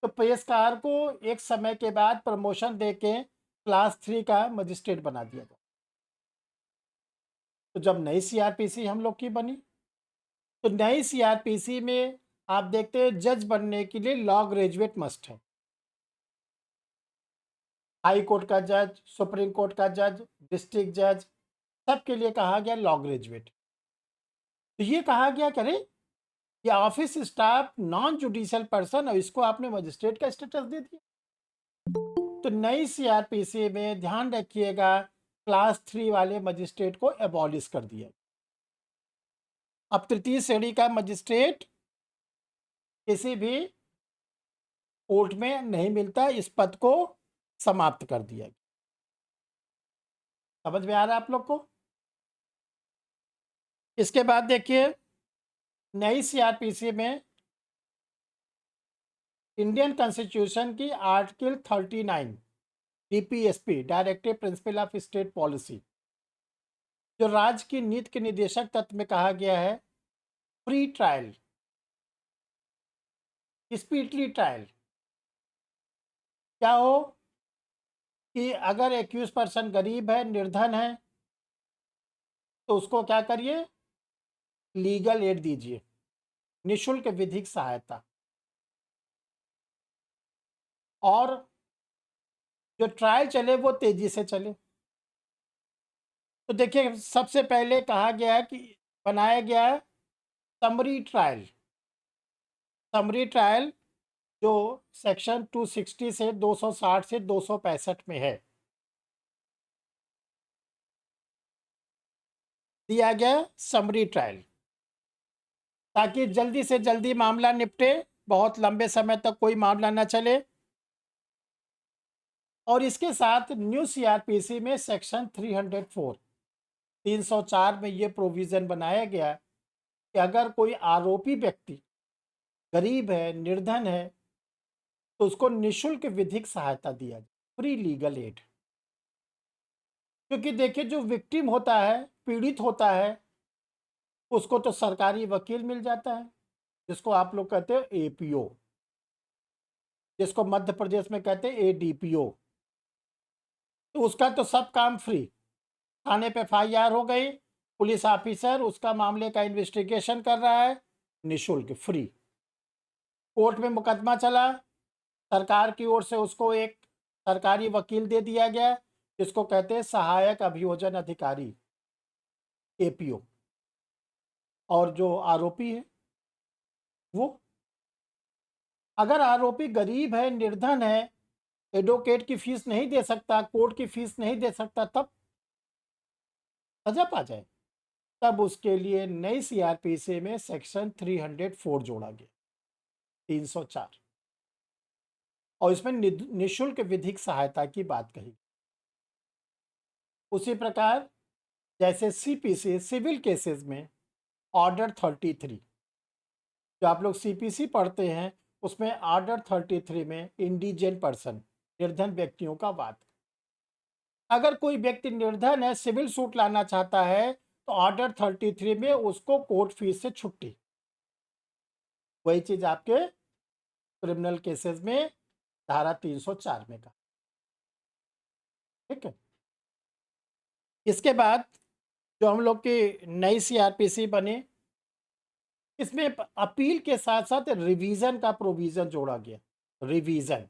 तो पेशकार को एक समय के बाद प्रमोशन देके क्लास 3 का मजिस्ट्रेट बना दिया गया। तो जब नई सीआरपीसी हम लोग की बनी, तो नई सीआरपीसी में आप देखते हैं जज बनने के लिए लॉ ग्रेजुएट मस्ट है। हाई कोर्ट का जज, सुप्रीम कोर्ट का जज, डिस्ट्रिक्ट जज, सबके लिए कहा गया लॉ ग्रेजुएट। तो ये कहा गया कि अरे ये office staff non judicial person और इसको आपने मजिस्ट्रेट का स्टेटस दे दिया। तो नई सीआरपीसी में ध्यान रखिएगा, क्लास 3 वाले मजिस्ट्रेट को एबॉलिश कर दिया। अब तृतीय श्रेणी का मजिस्ट्रेट किसी भी कोर्ट में नहीं मिलता, इस पद को समाप्त कर दिया। समझ में आ रहा है आप लोग को? इसके बाद देखिए नई सीआरपीसी में इंडियन कॉन्स्टिट्यूशन की article 39 DPSP, directive principle of state policy, जो राज्य की नीति के निर्देशक तत्व में कहा गया है, फ्री ट्रायल, स्पीडली ट्रायल। क्या हो कि अगर एक्यूज पर्सन गरीब है, निर्धन है, तो उसको क्या करिए, लीगल एड दीजिए, निशुल्क विधिक सहायता। और जो ट्रायल चले वो तेजी से चले। तो देखिए सबसे पहले कहा गया है कि बनाया गया है समरी ट्रायल। समरी ट्रायल जो सेक्शन 260 से 260 से 265 में है, दिया गया समरी ट्रायल, ताकि जल्दी से जल्दी मामला निपटे, बहुत लंबे समय तक कोई मामला न चले। और इसके साथ न्यू सीआरपीसी में सेक्शन 304 में ये प्रोविज़न बनाया गया कि अगर कोई आरोपी व्यक्ति गरीब है, निर्धन है, तो उसको निशुल्क विधिक सहायता दिया जाए, फ्री लीगल एड। क्योंकि देखिए जो विक्टिम होता है, पीड़ित होता है, उसको तो सरकारी वकील मिल जाता है, जिसको आप लोग कहते हैं एपीओ, जिसको मध्य प्रदेश में कहते हैं एडीपीओ, तो उसका तो सब काम फ्री। थाने पे FIR हो गई, पुलिस ऑफिसर उसका मामले का इन्वेस्टिगेशन कर रहा है, निःशुल्क फ्री। कोर्ट में मुकदमा चला, सरकार की ओर से उसको एक सरकारी वकील दे दिया गया, जिसको कहते हैं सहायक अभियोजन अधिकारी, APO। और जो आरोपी है वो, अगर आरोपी गरीब है, निर्धन है, एडवोकेट की फीस नहीं दे सकता, कोर्ट की फीस नहीं दे सकता, तब सजा पा जाए, तब उसके लिए नई CRPC में सेक्शन 304 जोड़ा गया, 304, और इसमें निःशुल्क विधिक सहायता की बात कही। उसी प्रकार जैसे CPC सिविल केसेस में ऑर्डर 33, जो आप लोग CPC पढ़ते हैं उसमें ऑर्डर 33 में इंडिजेंट पर्सन, निर्धन व्यक्तियों का वाद। अगर कोई व्यक्ति निर्धन है, सिविल सूट लाना चाहता है, तो ऑर्डर 33 में उसको कोर्ट फीस से छुट्टी। वही चीज आपके क्रिमिनल केसेस में धारा 304 में का। ठीक है। इसके बाद जो हम लोग की नई CRPC बने, इसमें अपील के साथ साथ रिवीजन का प्रोविजन जोड़ा गया, रिवीजन,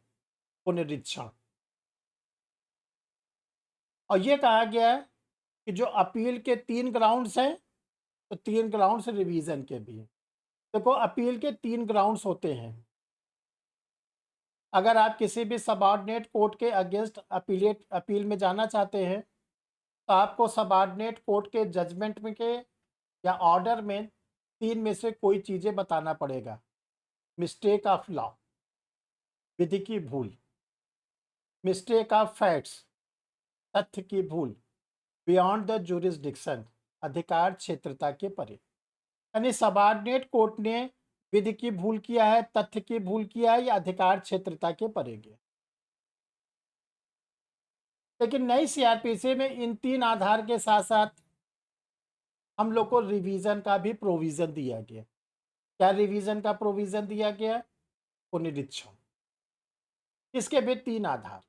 पुनरीक्षण। और ये कहा गया कि जो अपील के 3 ग्राउंड्स हैं, तो 3 ग्राउंड्स रिवीजन के भी हैं। देखो, अपील के 3 ग्राउंड्स होते हैं। अगर आप किसी भी सबऑर्डिनेट कोर्ट के अगेंस्ट अपील में जाना चाहते हैं, तो आपको सबऑर्डिनेट कोर्ट के जजमेंट में के या ऑर्डर में 3 में से कोई चीज़ें बताना पड़ेगा। मिस्टेक ऑफ लॉ, विधि की भूल; मिस्टेक ऑफ फैक्ट्स, तथ्य की भूल; बियॉन्ड द जुरिस्डिक्शन, अधिकार क्षेत्रता के परे। यानी सबऑर्डिनेट कोर्ट ने विधि की भूल किया है, तथ्य की भूल किया है, या अधिकार क्षेत्रता के परे गया। लेकिन नई CRPC में इन 3 आधार के साथ साथ हम लोग को रिवीजन का भी प्रोविजन दिया गया। क्या रिवीजन का प्रोविजन दिया गया? पुनरीक्षण। इसके भी 3 आधार: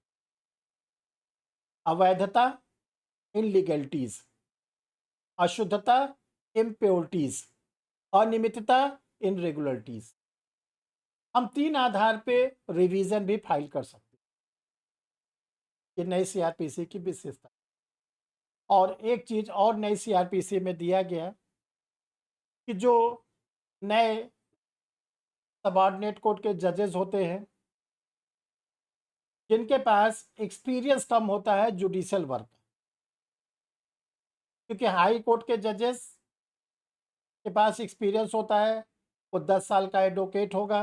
अवैधता, इनलीगलिटीज; अशुद्धता, इम्प्योरिटीज; अनियमितता, इनरेगुलरिटीज। हम 3 आधार पे रिवीजन भी फाइल कर सकते हैं। ये नई CRPC की विशेषता। और एक चीज और नई CRPC में दिया गया कि जो नए सबऑर्डिनेट कोर्ट के जजेस होते हैं, जिनके पास एक्सपीरियंस कम होता है जुडिशियल वर्क, क्योंकि हाई कोर्ट के जजेस के पास एक्सपीरियंस होता है, वो 10 साल का एडवोकेट होगा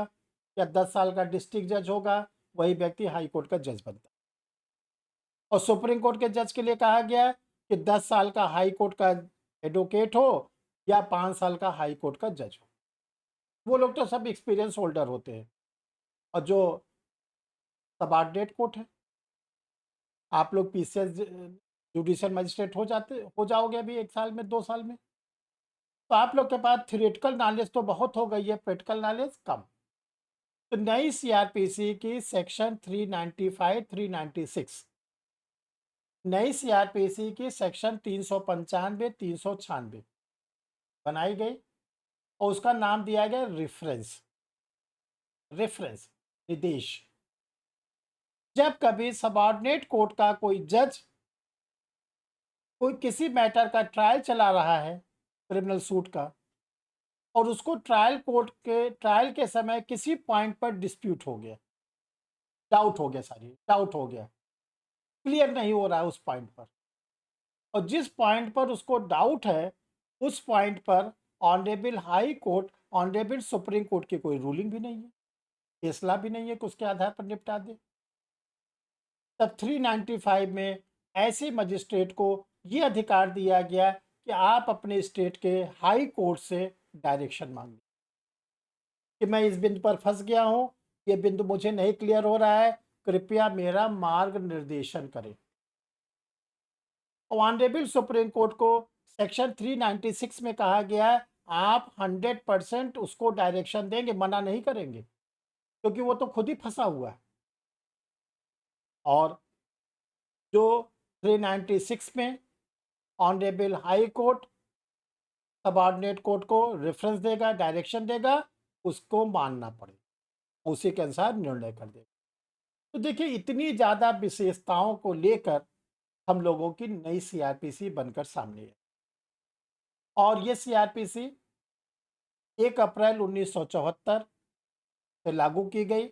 या 10 साल का डिस्ट्रिक्ट जज होगा, वही व्यक्ति हाई कोर्ट का जज बनता है। और सुप्रीम कोर्ट के जज के लिए कहा गया कि 10 साल का हाई कोर्ट का एडवोकेट हो या 5 साल का हाई कोर्ट का जज हो, वो लोग तो सब एक्सपीरियंस होल्डर होते हैं। और जो सबऑर्डिनेट कोर्ट है, आप लोग PCS जुडिशियल मजिस्ट्रेट हो जाओगे अभी 1 साल में, 2 साल में, तो आप लोग के पास थ्योरेटिकल नॉलेज तो बहुत हो गई है, प्रैक्टिकल नॉलेज कम। तो नई CRPC की सेक्शन 395, 396, नई CRPC की सेक्शन 395, 396 बनाई गई, और उसका नाम दिया गया रेफरेंस, निर्देश। जब कभी सबऑर्डिनेट कोर्ट का कोई जज कोई किसी मैटर का ट्रायल चला रहा है, क्रिमिनल सूट का, और उसको ट्रायल के समय किसी पॉइंट पर डिस्प्यूट हो गया, डाउट हो गया, क्लियर नहीं हो रहा है उस पॉइंट पर, और जिस पॉइंट पर उसको डाउट है, उस पॉइंट पर honourable high court, honourable supreme court की कोई रूलिंग भी नहीं है, फैसला भी नहीं है कि उसके आधार पर निपटा दे, तब 395 में ऐसे मजिस्ट्रेट को ये अधिकार दिया गया कि आप अपने स्टेट के हाई कोर्ट से डायरेक्शन मांगिए कि मैं इस बिंदु पर फंस गया हूँ, ये बिंदु मुझे नहीं क्लियर हो रहा है, कृपया मेरा मार्ग निर्देशन करें। ऑनरेबल सुप्रीम कोर्ट को सेक्शन 396 में कहा गया है, आप 100% उसको डायरेक्शन देंगे, मना नहीं करेंगे, क्योंकि वो तो खुद ही फंसा हुआ है। और जो 396 में honourable high court subordinate court को रेफरेंस देगा, डायरेक्शन देगा, उसको मानना पड़ेगा, उसी के अनुसार निर्णय कर देगा। तो देखिए इतनी ज़्यादा विशेषताओं को लेकर हम लोगों की नई सीआरपीसी बनकर सामने है और ये सीआरपीसी 1 अप्रैल 1974 से लागू की गई।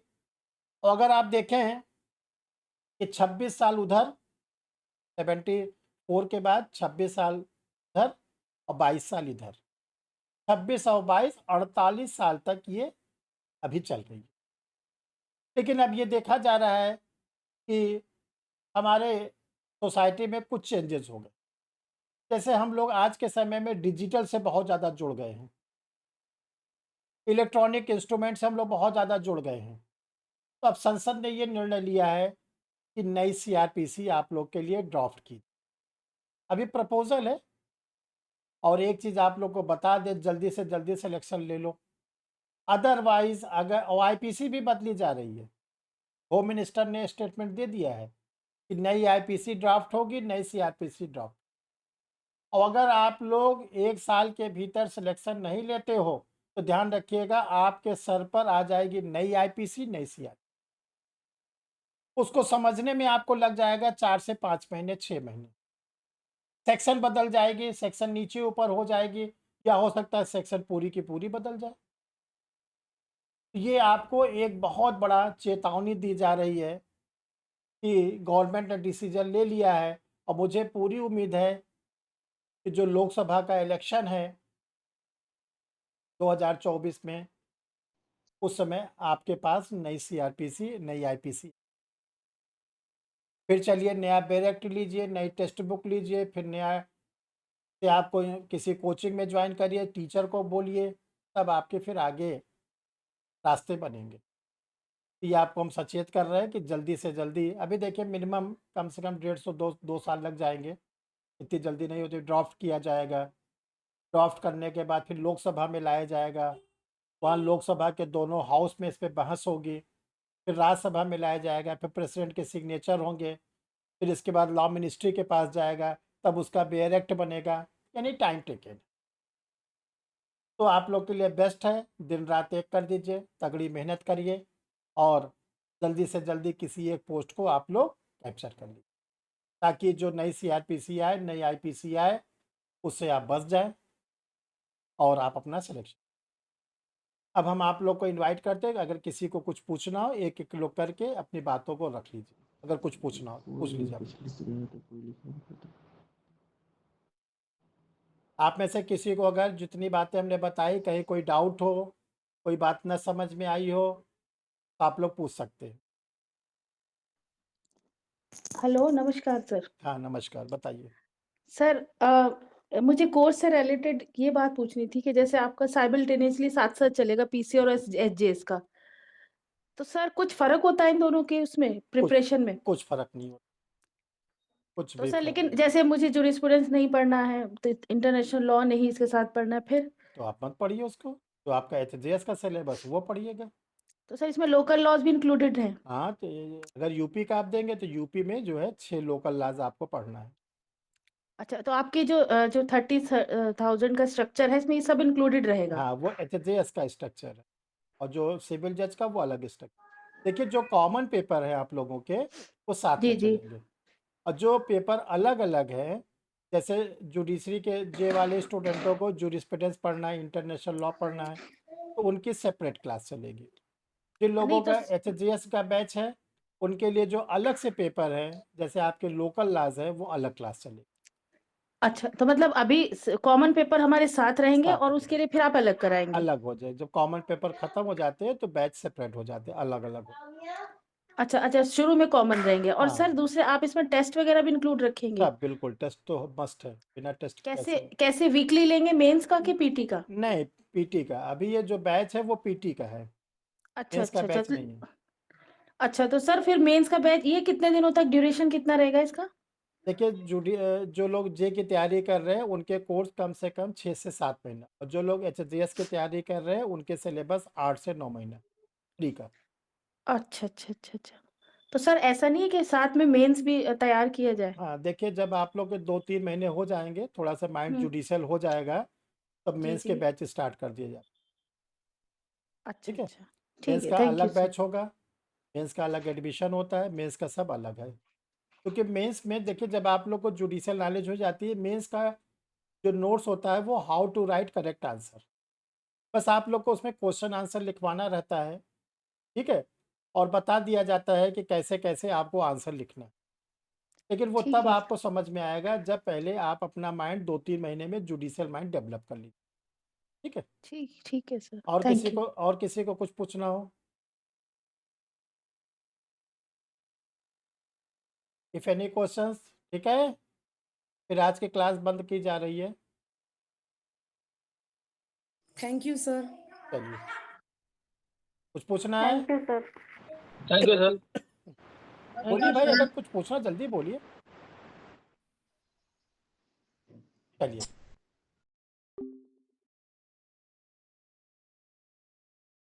और अगर आप देखें कि 26 साल उधर 74 के बाद 26 साल इधर और 22 साल इधर, 26 और 22 48 साल तक ये अभी चल रही है। लेकिन अब ये देखा जा रहा है कि हमारे सोसाइटी में कुछ चेंजेस हो गए। जैसे हम लोग आज के समय में डिजिटल से बहुत ज़्यादा जुड़ गए हैं, इलेक्ट्रॉनिक इंस्ट्रूमेंट से हम लोग बहुत ज़्यादा जुड़ गए हैं। तो अब संसद ने ये निर्णय लिया है कि नई सीआरपीसी आप लोग के लिए ड्राफ्ट की। अभी प्रपोजल है और एक चीज़ आप लोग को बता दें, जल्दी से जल्दी सिलेक्शन ले लो। अदरवाइज अगर आईपीसी भी बदली जा रही है, होम मिनिस्टर ने स्टेटमेंट दे दिया है कि नई आईपीसी ड्राफ्ट होगी, नई सीआरपीसी ड्राफ्ट। और अगर आप लोग 1 साल के भीतर सिलेक्शन नहीं लेते हो तो ध्यान रखिएगा आपके सर पर आ जाएगी नई आईपीसी, नई सीआरपीसी। उसको समझने में आपको लग जाएगा 4 से 5 महीने, 6 महीने। सेक्शन बदल जाएगी, सेक्शन नीचे ऊपर हो जाएगी, या हो सकता है सेक्शन पूरी की पूरी बदल जाए। ये आपको एक बहुत बड़ा चेतावनी दी जा रही है कि गवर्नमेंट ने डिसीजन ले लिया है और मुझे पूरी उम्मीद है कि जो लोकसभा का इलेक्शन है 2024 में, उस समय आपके पास नई सीआरपीसी, नई आईपीसी। फिर चलिए नया बैरेक्ट लीजिए, नई टेक्स्ट बुक लीजिए, फिर नया से आपको किसी कोचिंग में ज्वाइन करिए, टीचर को बोलिए, तब आपके फिर आगे रास्ते बनेंगे। ये आपको हम सचेत कर रहे हैं कि जल्दी से जल्दी, अभी देखिए मिनिमम कम से कम 150 2 साल लग जाएंगे, इतनी जल्दी नहीं होती। ड्राफ्ट किया जाएगा, ड्राफ्ट करने के बाद फिर लोकसभा में लाया जाएगा, वहाँ लोकसभा के दोनों हाउस में इस पर बहस होगी, फिर राज्यसभा में लाया जाएगा, फिर प्रेसिडेंट के सिग्नेचर होंगे, फिर इसके बाद लॉ मिनिस्ट्री के पास जाएगा, तब उसका बेयर एक्ट बनेगा, यानी टाइम टेकन। तो आप लोग के लिए बेस्ट है, दिन रात एक कर दीजिए, तगड़ी मेहनत करिए और जल्दी से जल्दी किसी एक पोस्ट को आप लोग कैप्चर कर लीजिए, ताकि जो नई सीआरपीसी आए, नई आईपीसी आए, उससे आप बच जाएं और आप अपना सिलेक्शन। अब हम आप लोग को इनवाइट करते हैं, अगर किसी को कुछ पूछना हो, एक एक लोग करके अपनी बातों को रख लीजिए। अगर कुछ पूछना हो तो पूछ लीजिए आप में से किसी को, अगर जितनी बातें हमने बताई कहीं कोई डाउट हो, कोई बात न समझ में आई हो, तो आप लोग पूछ सकते हैं। हेलो, नमस्कार सर। हाँ नमस्कार, बताइए। सर मुझे कोर्स से रिलेटेड ये बात पूछनी थी कि जैसे आपका साइमल्टेनियसली साथ-साथ चलेगा पीसी और एसजेएस का। तो सर कुछ फ़र्क होता है इन दोनों के उसमें कुछ प्रिपरेशन में? कुछ फर्क नहीं होता, कुछ तो भी सर फर्क लेकिन नहीं। जैसे मुझे जूरिस्प्रूडेंस नहीं पढ़ना है, तो इंटरनेशनल लॉ नहीं इसके साथ पढ़ना है फिर? तो आप मत पढ़िए उसको, तो आपका एचजेएस का सिलेबस वो पढ़िएगा। तो सर इसमें लोकल लॉज़ भी इंक्लूडेड हैं? हाँ तो अगर यूपी का आप देंगे तो यूपी में जो है 6 लोकल लॉज आपको पढ़ना है। अच्छा, तो आपकी जो 30,000 का स्ट्रक्चर है इसमें ये सब इंक्लूडेड रहेगा? हाँ वो एचजेएस का स्ट्रक्चर है और जो सिविल जज का वो अलग स्ट्रक्चर। देखिए जो कॉमन पेपर है आप लोगों के वो साथ जी, में जी। चलेंगे, और जो पेपर अलग अलग है, जैसे जुडिशरी के जे वाले स्टूडेंटों को जूरिस्प्रूडेंस पढ़ना है, इंटरनेशनल लॉ पढ़ना है, तो उनकी सेपरेट क्लास चलेगी। जिन लोगों नहीं तो का एचजेएस का बैच है उनके लिए जो अलग से पेपर है, जैसे आपके लोकल लॉज है, वो अलग क्लास चलेगी। अच्छा, तो मतलब अभी कॉमन पेपर हमारे साथ रहेंगे साथ और में उसके लिए फिर आप अलग कराएंगे? अलग हो जाए, जब कॉमन पेपर खत्म हो जाते हैं तो बैच सेपरेट हो जाते हैं, अलग अलग हो। अच्छा, अच्छा, शुरू में कॉमन रहेंगे और हाँ सर दूसरे आप इसमें टेस्ट वगैरह भी इंक्लूड रखेंगे? सब बिल्कुल, टेस्ट तो मस्ट है, बिना टेस्ट के कैसे कैसे। कैसे वीकली लेंगे, मेंस का कि पीटी का? नहीं, पीटी का। अभी ये जो बैच है वो पीटी का है, अच्छा, मेंस का अच्छा, अच्छा, बैच नहीं है। अच्छा, तो सर फिर मेंस का बैच ये कितने दिनों तक ड्यूरेशन कितना रहेगा इसका? देखिए जो लोग जे की तैयारी कर रहे हैं उनके कोर्स कम से कम 6 से 7 महीना, और जो लोग एचजेएस की तैयारी कर रहे हैं उनके सिलेबस 8 से 9 महीना फ्री का। अच्छा, अच्छा, अच्छा, अच्छा। तो सर ऐसा नहीं है कि साथ में मेंस भी तैयार किया जाए? हाँ, देखिए जब आप लोग के 2-3 महीने हो जाएँगे, थोड़ा-सा माइंड हम्म। जुडिशियल हो जाएगा, तब जी मेंस के जी। बैच स्टार्ट कर दिए जाए। अच्छा ठीक है? अच्छा। ठीक मेंस है, का थैंक यू अलग सर। बैच होगा, मेंस का अलग एडमिशन होता है, मेंस का सब अलग है। क्योंकि मेंस में देखिए जब आप लोग को जुडिशियल नॉलेज हो जाती है, मेंस का जो नोट्स होता है वो how to write correct answer. बस आप लोग को उसमें क्वेश्चन आंसर लिखवाना रहता है, ठीक है? और बता दिया जाता है कि कैसे-कैसे आपको आंसर लिखना है। लेकिन वो ठीक तब है आपको सर। समझ में आएगा जब पहले आप अपना माइंड 2-3 महीने में जुडिशियल माइंड डेवलप कर लीजिए, ठीक है? ठीक ठीक है सर, और किसी थैंक यू। को और किसी को कुछ पूछना हो? इफ एनी क्वेश्चंस, ठीक है? फिर आज की क्लास बंद की जा रही है। Thank you sir. चलिए, कुछ पूछना है? Thank you sir. Thank you sir. Thank बोलिए यू भाई, सर। अगर कुछ पूछना जल्दी बोलिए। चलिए।